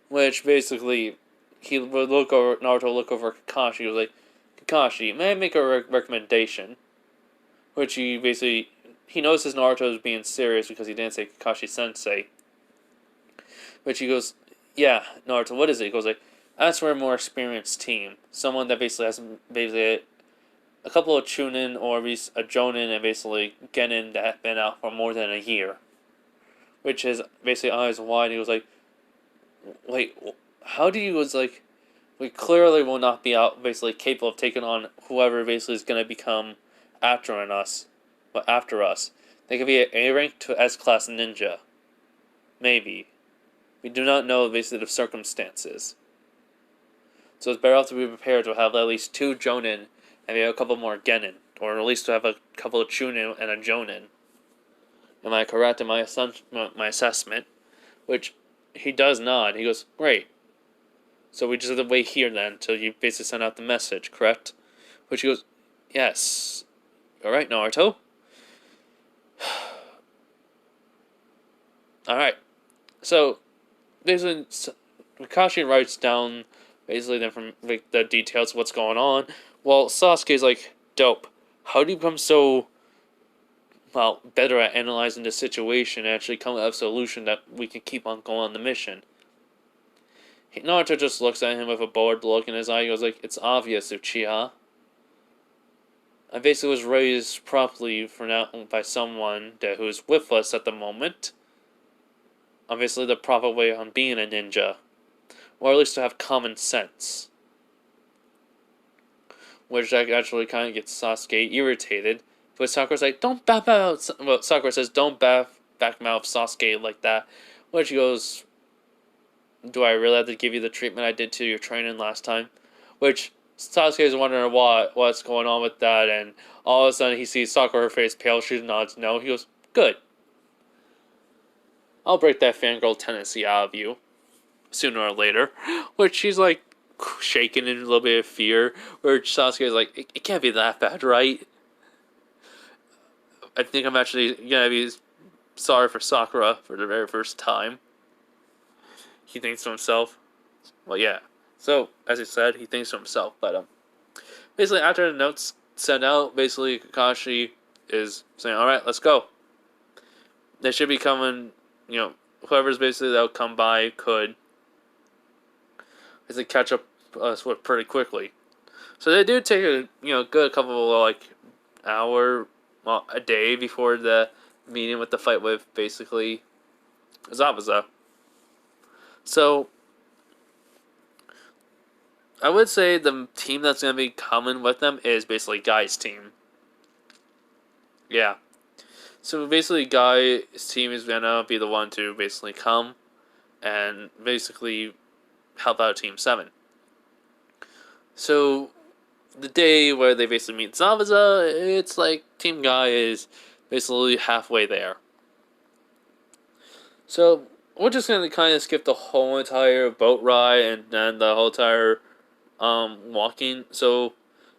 Which, basically, Naruto will look over Kakashi, he was like, Kakashi, may I make a recommendation? Which he notices Naruto is being serious because he didn't say Kakashi-sensei. Which he goes, yeah, Naruto, what is it? He goes like, ask for a more experienced team. Someone that basically has a couple of Chunin or at least a Jonin and basically Genin that have been out for more than a year. Which is basically eyes wide. He was like, wait, how do you, was like, we clearly will not be out basically capable of taking on whoever basically is going to become after us. They could be an A rank to S class ninja. Maybe. We do not know basically the circumstances. So it's better off to be prepared to have at least 2 Jonin and maybe a couple more Genin. Or at least to have a couple of Chunin and a Jonin. Am I correct in my assessment? Which he does nod. He goes, great. So we just have to wait here then until you basically send out the message, correct? Which he goes, yes. Alright, Naruto. Alright. So, basically, Kakashi writes down basically the details of what's going on. Well, Sasuke's like, dope. How do you become so, well, better at analyzing the situation and actually come up with a solution that we can keep on going on the mission? Naruto just looks at him with a bored look in his eye. He goes like, it's obvious, Uchiha. I basically was raised properly for now by someone who's with us at the moment. Obviously, the proper way on being a ninja, or at least to have common sense. Which actually kind of gets Sasuke irritated. But Sakura's like, don't back out. Well, Sakura says, don't back mouth Sasuke like that. Which goes, do I really have to give you the treatment I did to your training last time? Which Sasuke is wondering what's going on with that, and all of a sudden he sees Sakura, her face pale. She nods no. He goes, good. I'll break that fangirl tendency out of you sooner or later. Which she's like shaking in a little bit of fear. Where Sasuke is like, it can't be that bad, right? I think I'm actually gonna be sorry for Sakura for the very first time. He thinks to himself. Well, yeah. So, as he said, he thinks to himself. But basically, after the notes sent out, basically Kakashi is saying, alright, let's go. They should be coming, whoever's basically that'll come by could basically catch up us with pretty quickly. So they do take a good couple of hour, a day before the meeting with the fight with basically Zabuza. So I would say the team that's going to be coming with them is basically Guy's team. Yeah. So basically Guy's team is going to be the one to basically come and basically help out Team 7. So the day where they basically meet Zabuza, it's like Team Guy is basically halfway there. So we're just going to kind of skip the whole entire boat ride and then the whole entire walking. So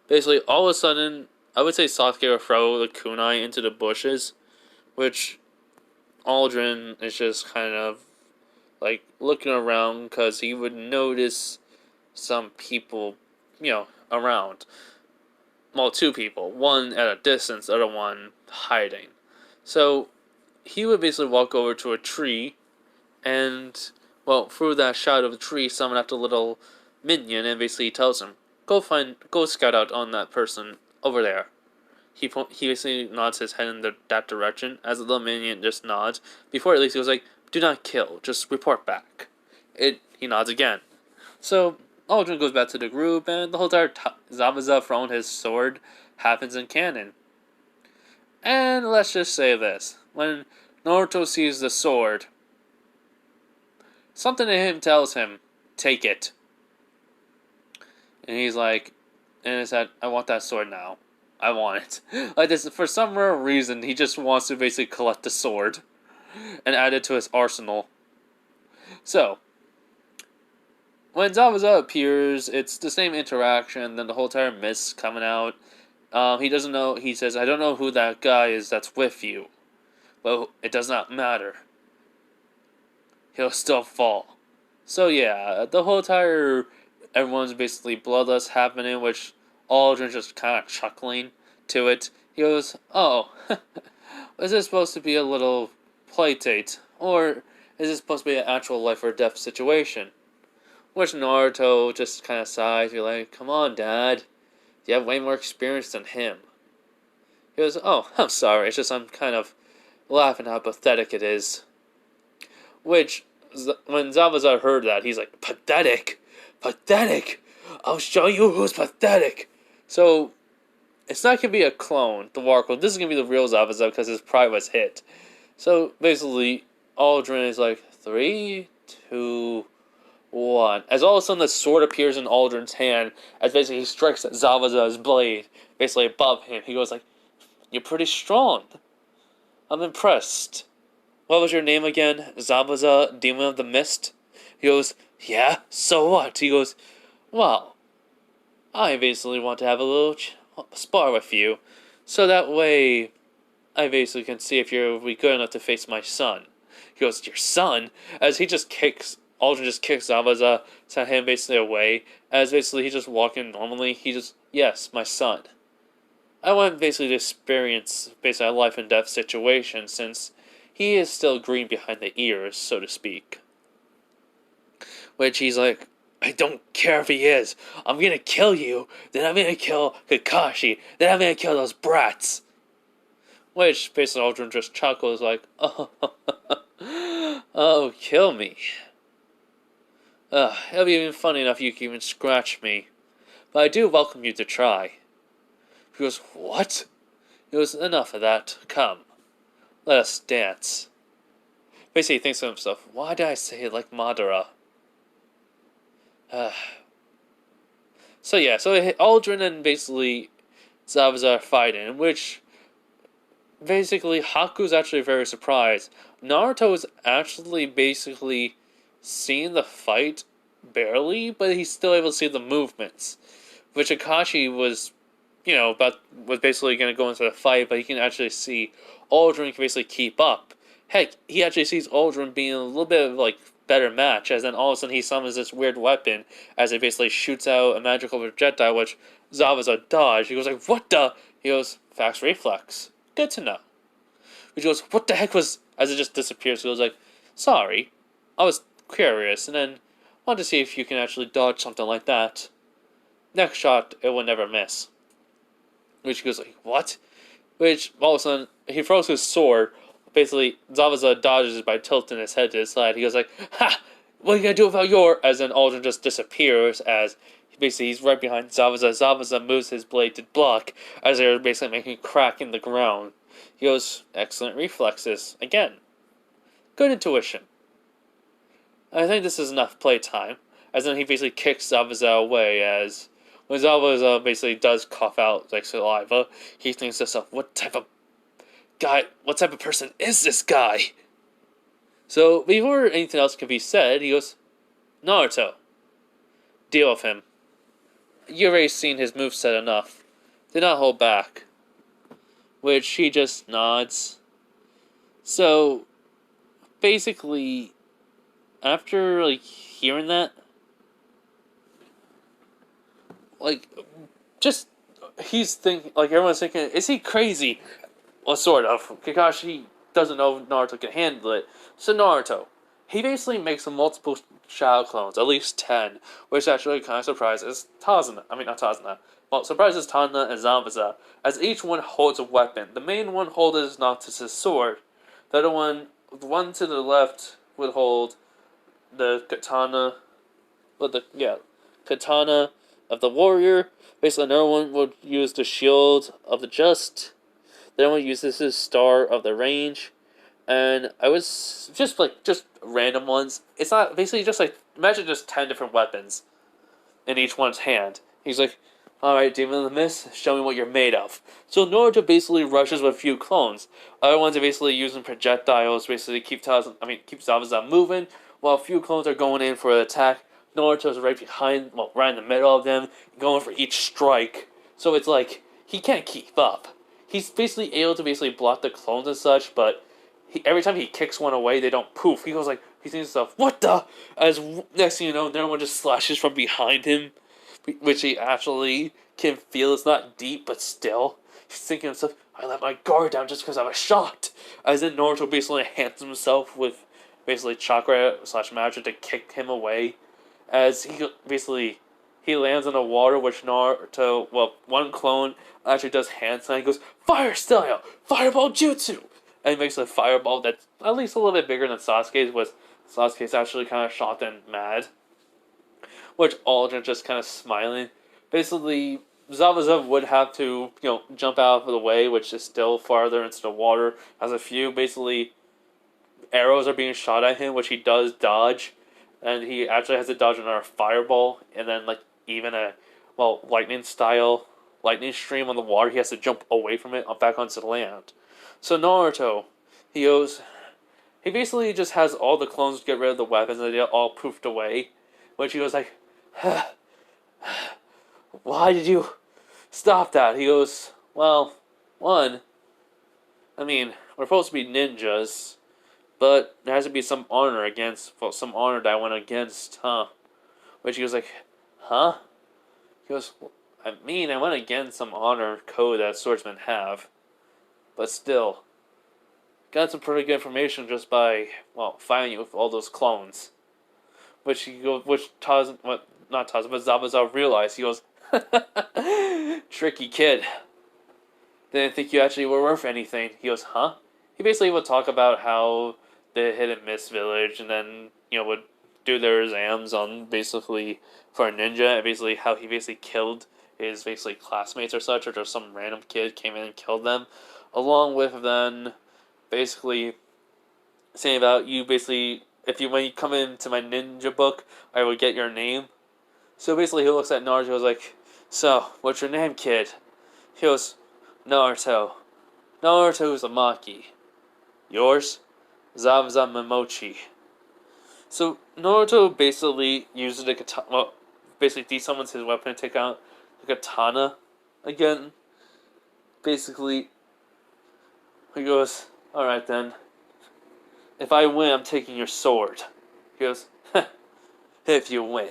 basically all of a sudden, I would say Sasuke will throw the kunai into the bushes, which Aldrin is just kind of like looking around because he would notice some people, around. Well, two people. One at a distance, the other one hiding. So he would basically walk over to a tree and, well, through that shadow of the tree, summon out the little minion and basically tells him, go scout out on that person over there. He basically nods his head in that direction as the little minion just nods. Before at least he was like, do not kill, just report back. He nods again. So Aldrin goes back to the group and the whole entire Zabuza throwing his sword happens in canon. And let's just say this. When Naruto sees the sword, something in him tells him, take it. And he's like, and he said, I want that sword now. I want it. Like this, for some rare reason, he just wants to basically collect the sword and add it to his arsenal. So, when Zabuza appears, it's the same interaction, then the whole entire mist coming out. He doesn't know, he says, I don't know who that guy is that's with you. But it does not matter. He'll still fall. So yeah, the whole entire, everyone's basically bloodlust happening, which Aldrin's just kind of chuckling to it. He goes, oh, is this supposed to be a little play date? Or is this supposed to be an actual life or death situation? Which Naruto just kind of sighs. You're like, come on, Dad. You have way more experience than him. He goes, oh, I'm sorry. It's just I'm kind of laughing how pathetic it is. Which, when Zabuza heard that, he's like, pathetic? Pathetic? I'll show you who's pathetic. So, it's not going to be a clone, the War Clone. This is going to be the real Zabuza because his pride was hit. So, basically, Aldrin is like, 3, 2, 1. As all of a sudden the sword appears in Aldrin's hand, as basically he strikes Zabuza's blade, basically above him. He goes like, you're pretty strong. I'm impressed. What was your name again? Zabuza, Demon of the Mist? He goes, Yeah, so what? He goes, well, I basically want to have a little spar with you, so that way I basically can see if you're good enough to face my son. He goes, your son? As he just kicks, Aldrin just kicks Zabuza, sent him basically away, as basically he's just walking normally, he just, yes, my son. I want basically to experience basically a life and death situation, since he is still green behind the ears, so to speak. Which he's like, I don't care if he is. I'm gonna kill you, then I'm gonna kill Kakashi, then I'm gonna kill those brats. Which basically Aldrin just chuckles like, oh, oh, kill me. It'll be even funny enough you can even scratch me. But I do welcome you to try. He goes, what? He goes, enough of that. Come, let us dance. Basically he thinks to himself, why did I say it like Madara? So yeah, so Aldrin and basically Zabuza are fighting, which basically Haku's actually very surprised. Naruto is actually basically seeing the fight barely, but he's still able to see the movements. Which Akashi was, was basically going to go into the fight, but he can actually see Aldrin can basically keep up. Heck, he actually sees Aldrin being a little bit of like better match, as then all of a sudden he summons this weird weapon as it basically shoots out a magical projectile, which Zabuza dodged. He goes like, what the? He goes, fast reflex. Good to know. Which goes, what the heck was, as it just disappears, he goes like, sorry, I was curious, and then wanted to see if you can actually dodge something like that. Next shot, it will never miss. Which goes like, what? Which, all of a sudden, he throws his sword. Basically, Zabuza dodges it by tilting his head to the side. He goes like, ha! What are you gonna do about your... As then Aldrin just disappears, as basically he's right behind Zabuza. Zabuza moves his blade to block, as they're basically making a crack in the ground. He goes, excellent reflexes. Again, good intuition. I think this is enough playtime. As then he basically kicks Zabuza away, as when Zabuza basically does cough out like saliva, he thinks to himself, what type of person is this guy? So before anything else can be said, he goes, Naruto, deal with him. You've already seen his moveset enough. Do not hold back. Which he just nods. So basically, after like hearing that, like, just he's thinking, like, everyone's thinking, is he crazy? Well, sort of. Kakashi doesn't know if Naruto can handle it. So Naruto, he basically makes multiple shadow clones, at least 10, which actually kind of surprises Tazuna. I mean, not Tazuna. Well, surprises Tazuna and Zabuza, as each one holds a weapon. The main one holds Noctis' sword. The other one, the one to the left, would hold the katana. Katana of the warrior. Basically, another one would use the shield of the just. The other one uses his star of the range. And I was just random ones. It's not basically just like, imagine just 10 different weapons in each one's hand. He's like, alright, Demon of the Mist, show me what you're made of. So Naruto basically rushes with a few clones. Other ones are basically using projectiles, basically keep Zabuza moving, while a few clones are going in for an attack. Naruto's right behind, right in the middle of them, going for each strike. So it's like, he can't keep up. He's basically able to basically block the clones and such, but every time he kicks one away, they don't poof. He goes like, he thinks to himself, what the? As next thing you know, another one just slashes from behind him, which he actually can feel. It's not deep, but still. He's thinking to himself, I let my guard down just because I was shocked. As then Naruto basically enhances himself with basically chakra / magic to kick him away. As he lands in the water, which Naruto, one clone actually does hand sign. He goes, fire style, fireball jutsu! And he makes a fireball that's at least a little bit bigger than Sasuke's, with Sasuke's actually kind of shocked and mad. Which Aldrin just kind of smiling. Basically, Zabuza would have to, jump out of the way, which is still farther into the water. As a few, basically, arrows are being shot at him, which he does dodge. And he actually has to dodge another fireball, and then, even a, lightning stream on the water, he has to jump away from it back onto the land. So Naruto, he basically just has all the clones get rid of the weapons, and they all poofed away. Which he goes like, why did you stop that? He goes, well, one, I mean, we're supposed to be ninjas, but there has to be some honor some honor that I went against, huh? Which he was like, huh? He goes, I mean, I went against some honor code that swordsmen have, but still, got some pretty good information just by, well, fighting with all those clones. Which not Taz, but Zabuza realized. He goes, tricky kid. Didn't think you actually were worth anything. He goes, huh? He basically would talk about how they hit and miss village, and then would do their exams on basically for a ninja, and basically how he basically killed his basically classmates or such, or just some random kid came in and killed them, along with then basically saying about you basically when you come into my ninja book, I will get your name. So basically he looks at Naruto and goes like, so, what's your name, kid? He goes, Naruto. Naruto Uzumaki. Yours? Zabuza Momochi. So Naruto basically uses the katana, well, basically desummons his weapon to take out the katana again. Basically, he goes, alright then. If I win, I'm taking your sword. He goes, if you win.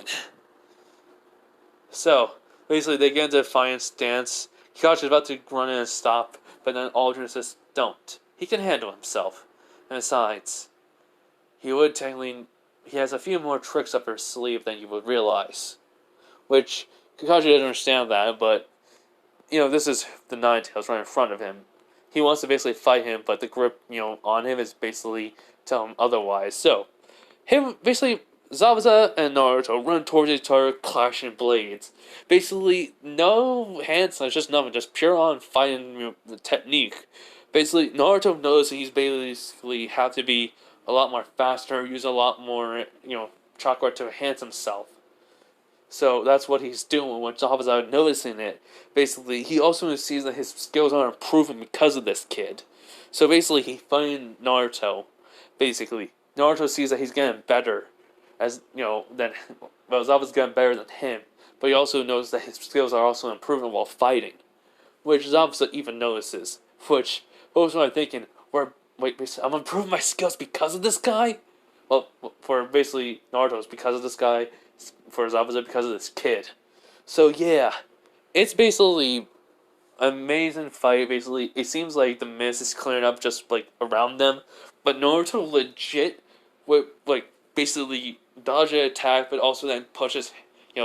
So, basically they get into a defiant stance. Hokage is about to run in and stop, but then Aldrin says, don't. He can handle himself. And besides, he has a few more tricks up his sleeve than you would realize. Which, Hokage doesn't understand that, but, this is the Ninetales right in front of him. He wants to basically fight him, but the grip, on him is basically telling him otherwise. So, Zabuza and Naruto run towards each other, clashing blades. Basically, no hand slash, just nothing, just pure on fighting the technique. Basically, Naruto knows that he's basically have to be a lot more faster, use a lot more, chakra to enhance himself. So that's what he's doing when Zabuza noticing it. Basically, he also sees that his skills are improving because of this kid. So basically, he finds Naruto. Basically, Naruto sees that he's getting better. Zabuza's getting better than him. But he also knows that his skills are also improving while fighting. Which Zabuza even notices. Which, what was I thinking? I'm improving my skills because of this guy? Well, for basically Naruto's because of this guy. For Zabuza because of this kid. So yeah, it's basically an amazing fight. Basically, it seems like the mist is clearing up just like around them, but Naruto legit would basically dodge an attack, but also then pushes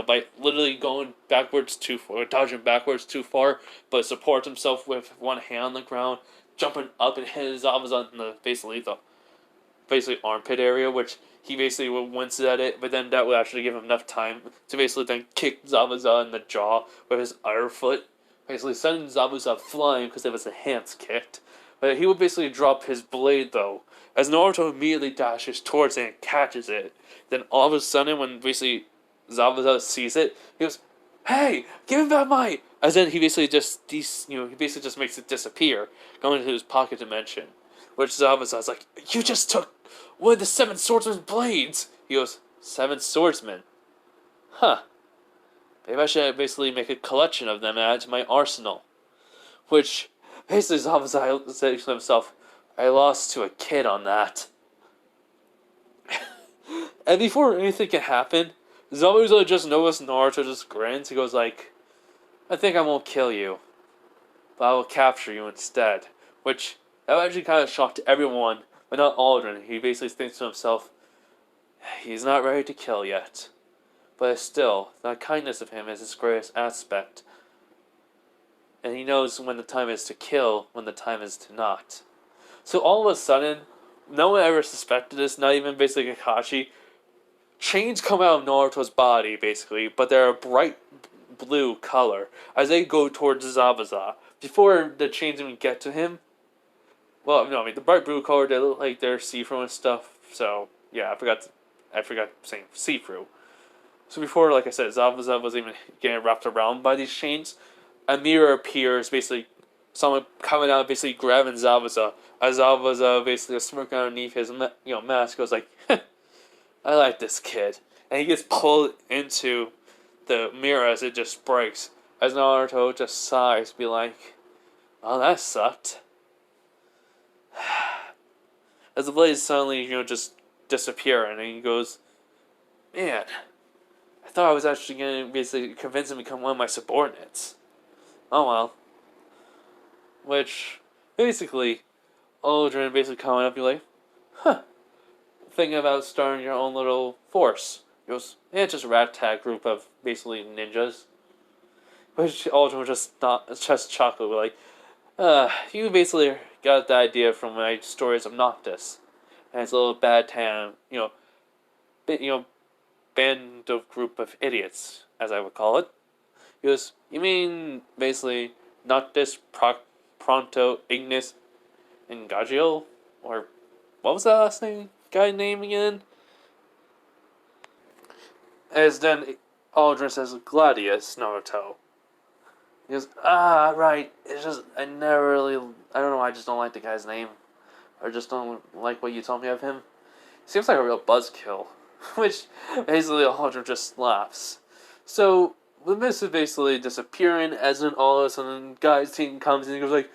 by literally going backwards too far, dodging backwards too far, but supports himself with one hand on the ground, jumping up and hitting Zabuza in the basically armpit area, which he basically wince at it, but then that would actually give him enough time to basically then kick Zabuza in the jaw with his other foot, basically sending Zabuza flying because it was a hands kicked. But he would basically drop his blade though, as Naruto immediately dashes towards it and catches it. Then all of a sudden, when basically Zabuza sees it, he goes, "Hey, give me back my!" As then he basically just makes it disappear, going into his pocket dimension. Which Zabuza's like, "You just took one of the 7 swordsman's blades!" He goes, 7 swordsmen? Huh. Maybe I should basically make a collection of them and add to my arsenal. Which, basically Zabuza said to himself, I lost to a kid on that. And before anything can happen, Zabuza just noticed Naruto just grins. He goes like, I think I won't kill you, but I will capture you instead. Which, that actually kind of shocked everyone, but not Aldrin. He basically thinks to himself, he's not ready to kill yet. But still, the kindness of him is his greatest aspect. And he knows when the time is to kill, when the time is to not. So all of a sudden, no one ever suspected this, not even basically Kakashi. Chains come out of Naruto's body, basically, but they're a bright blue color as they go towards Zabuza. Before the chains even get to him, well, no, I mean, the bright blue color, they look like they're see-through and stuff, so, yeah, I forgot saying see-through. So before, like I said, Zabuza was even getting wrapped around by these chains, a mirror appears, basically, someone coming out, basically grabbing Zabuza, as Zabuza, basically, smirking underneath his, mask, goes like, I like this kid. and he gets pulled into the mirror as it just breaks. As Naruto just sighs, be like, "Oh, that sucked." As the blades suddenly, just disappear, and he goes, "Man, I thought I was actually going to basically convince him to become one of my subordinates. Oh well." Which, basically, Aldrin basically coming up, be like, "Huh, thinking about starting your own little force." He goes, "Yeah, just a rat tag group of basically ninjas." Which Aldrin was just chuckle, like, you basically got the idea from my stories of Noctis. And it's a little bad town, band of group of idiots, as I would call it." He goes, "You mean basically Noctis, Pronto, Ignis, and Gagio? Or what was that last guy name again?" As then Aldrin says, "Gladius, Naruto." He goes, right. It's just, I don't know, I just don't like the guy's name. Or just don't like what you told me of him. He seems like a real buzzkill." Which, basically, Aldrin just laughs. So, the mist is basically disappearing, as then all of a sudden, guy's team comes in and goes like,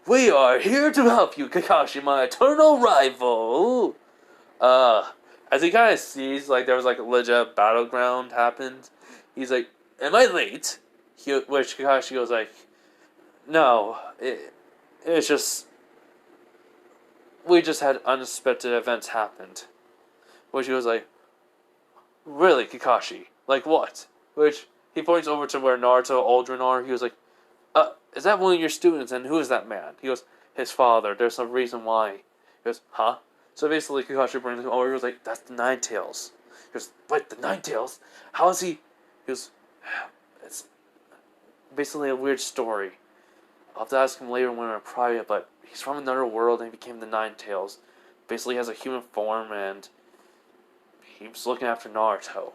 "We are here to help you, Kakashi, my eternal rival." As he kind of sees, like, there was, like, a legit battleground happened, he's like, "Am I late?" Which Kakashi goes like, "No, it's just, we just had unexpected events happened." Which he was like, "Really, Kakashi? Like what?" Which he points over to where Naruto, Aldrin are. He was like, "Is that one of your students? And who is that man?" He goes, "His father. There's some reason why." He goes, "Huh?" So basically, Kakashi brings him over. He was like, "That's the Nine Tails." He goes, "What, the Nine Tails? How is he?" He goes, "It's basically a weird story. I'll have to ask him later when we're private, but he's from another world and he became the Nine Tails. Basically, he has a human form and he was looking after Naruto."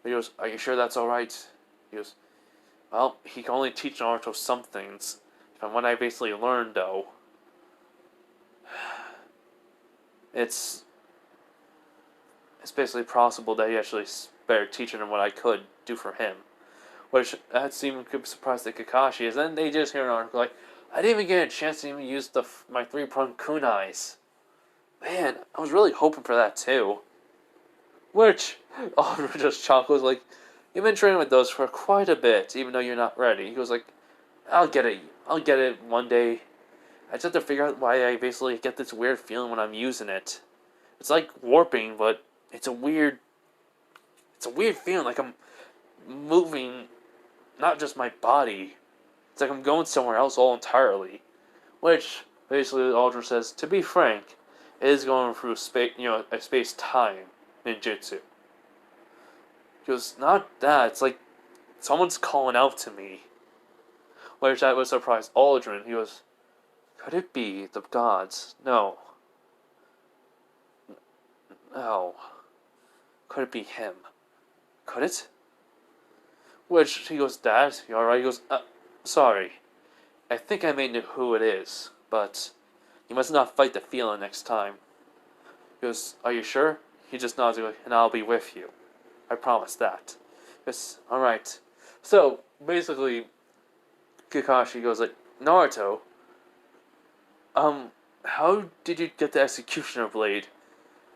But he goes, "Are you sure that's alright?" He goes, "Well, he can only teach Naruto some things. From what I basically learned, though, it's basically possible that he actually better teaching him what I could do for him." Which, that's even surprised at Kakashi, is then they just hear Naruto like, "I didn't even get a chance to even use my three-pronged kunais. Man, I was really hoping for that too." Which, Aldrin just chuckles like, "You've been training with those for quite a bit, even though you're not ready." He goes like, I'll get it one day. I just have to figure out why I basically get this weird feeling when I'm using it. It's like warping, but it's a weird feeling, like I'm moving, not just my body. It's like I'm going somewhere else all entirely." Which, basically, Aldrin says, to be frank, it is going through a space-time ninjutsu. He goes, "Not that, it's like someone's calling out to me." Which that would surprise Aldrin. He goes, "Could it be the gods? No. No. Could it be him? Could it?" Which, he goes, "Dad, you alright?" He goes, sorry. I think I may know who it is, but you must not fight the feeling next time." He goes, "Are you sure?" He just nods, and "I'll be with you. I promise that." Yes, alright. So, basically, Kakashi goes like, "Naruto, how did you get the executioner blade?"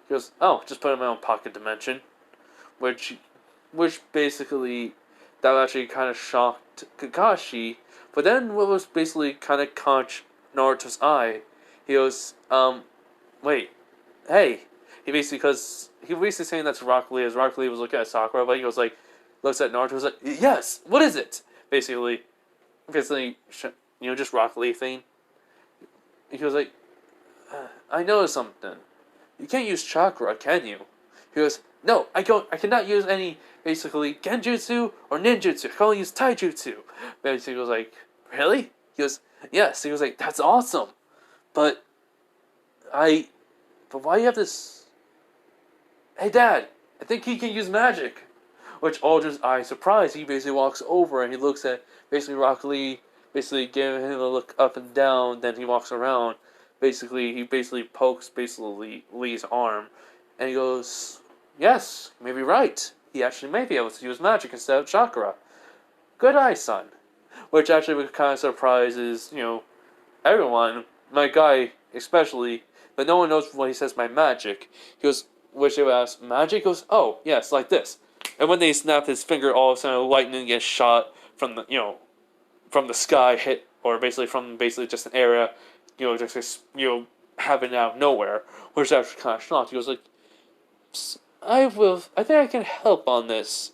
He goes, "Oh, just put it in my own pocket dimension." Which, basically, that actually kind of shocked Kakashi. But then what was basically kind of caught Naruto's eye, he goes, wait, hey. He basically saying that's Rock Lee, as Rock Lee was looking at Sakura, but he was like, looks at Naruto, was like, "Yes, what is it?" Basically, just Rock Lee thing. He was like, "I noticed something. You can't use chakra, can you?" He goes, "No, I cannot use any, basically, genjutsu or ninjutsu. I can only use taijutsu." Basically, he was like, "Really?" He goes, "Yes." He was like, "That's awesome. But, but why do you have this? Hey, Dad, I think he can use magic." Which Aldrin's eye surprised. He basically walks over and he looks at, basically, Rock Lee, basically giving him a look up and down. Then he walks around. Basically, he basically pokes, basically, Lee's arm. And he goes, yes, you may be right. He actually may be able to use magic instead of chakra. Good eye, son. Which actually kind of surprises, everyone. My guy, especially. But no one knows when he says my magic. He goes, which they would ask, magic? He goes, oh, yes, like this. And when they snap his finger, all of a sudden lightning gets shot from from the sky, hit, or basically from just an area, happen out of nowhere, which is actually kind of shocked. He goes like, I think I can help on this.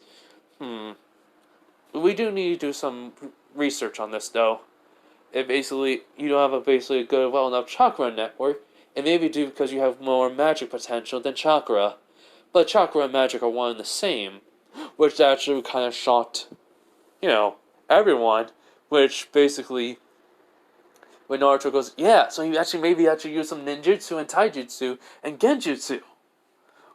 We do need to do some research on this, though. If basically you don't have a good, well enough chakra network, it may be due because you have more magic potential than chakra. But chakra and magic are one and the same, which actually kind of shocked, everyone. Which basically, when Naruto goes, yeah, so you actually use some ninjutsu and taijutsu and genjutsu,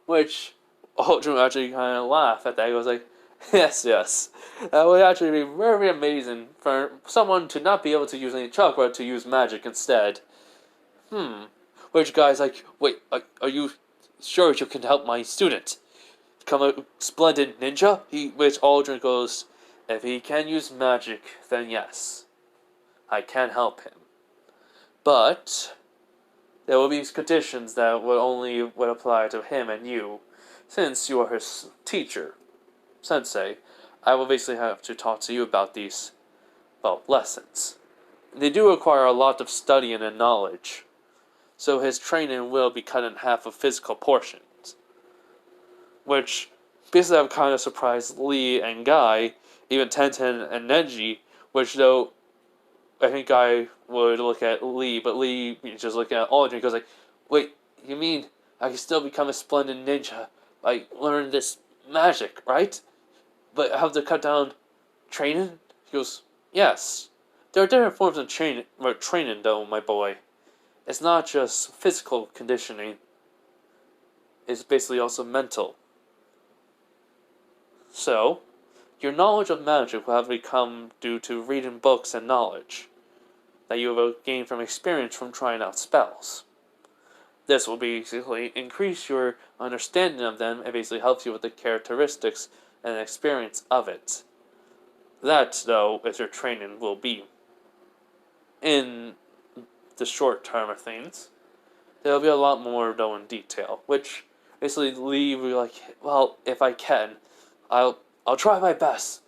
which Ultra actually kind of laughed at that. He was like, yes, yes. That would actually be very amazing for someone to not be able to use any chakra to use magic instead. Which guy's like, wait, are you sure you can help my student become a splendid ninja? Which Aldrin goes, if he can use magic, then yes, I can help him. But there will be conditions that would apply to him and you, since you are his teacher, sensei. I will basically have to talk to you about these, lessons. They do require a lot of studying and knowledge, so his training will be cut in half of physical portions. Which basically have kind of surprised Lee and Guy, even Tenten and Neji, which though I think Guy would look at Lee, but Lee just looking at Aldrin goes like, wait, you mean I can still become a splendid ninja by learning this magic, right? But I have to cut down training? He goes, yes. There are different forms of training though, my boy. It's not just physical conditioning. It's basically also mental. So, your knowledge of magic will have become due to reading books and knowledge that you will gain from experience from trying out spells. This will basically increase your understanding of them and basically helps you with the characteristics and experience of it. That, though, is your training will be. In the short term of things, there'll be a lot more, though, in detail, which basically Lee will be like, well, if I can, I'll try my best.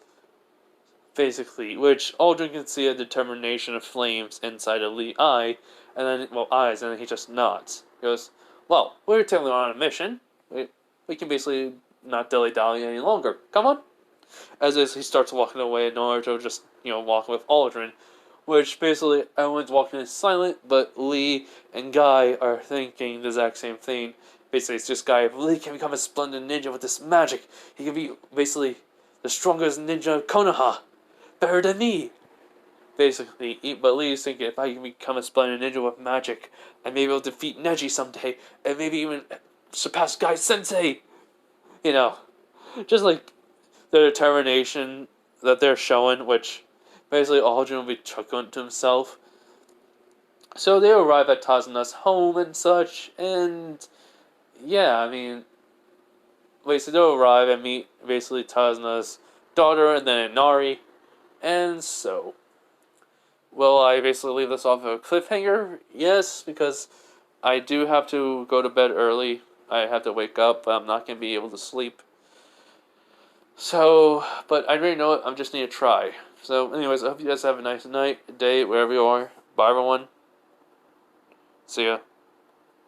Basically, which Aldrin can see a determination of flames inside of Lee's eyes, and then he just nods. He goes, well, we're technically on a mission. We can basically not dilly-dally any longer. Come on. As he starts walking away, Naruto just, walking with Aldrin, which basically everyone's walking in silent, but Lee and Guy are thinking the exact same thing. Basically, it's just Guy, if Lee can become a splendid ninja with this magic, he can be basically the strongest ninja of Konoha. Better than me. Basically, but Lee's thinking, if I can become a splendid ninja with magic, I may be able to defeat Neji someday, and maybe even surpass Guy Sensei. Just like the determination that they're showing, which basically Aldrin will be chuckling to himself. So they arrive at Tazuna's home and such, and yeah, so they'll arrive and meet basically Tazuna's daughter and then Inari, and so. Will I basically leave this off of a cliffhanger? Yes, because I do have to go to bed early. I have to wake up, but I'm not going to be able to sleep. So, but I already know it, I just need to try. So, anyways, I hope you guys have a nice night, day, wherever you are. Bye, everyone. See ya.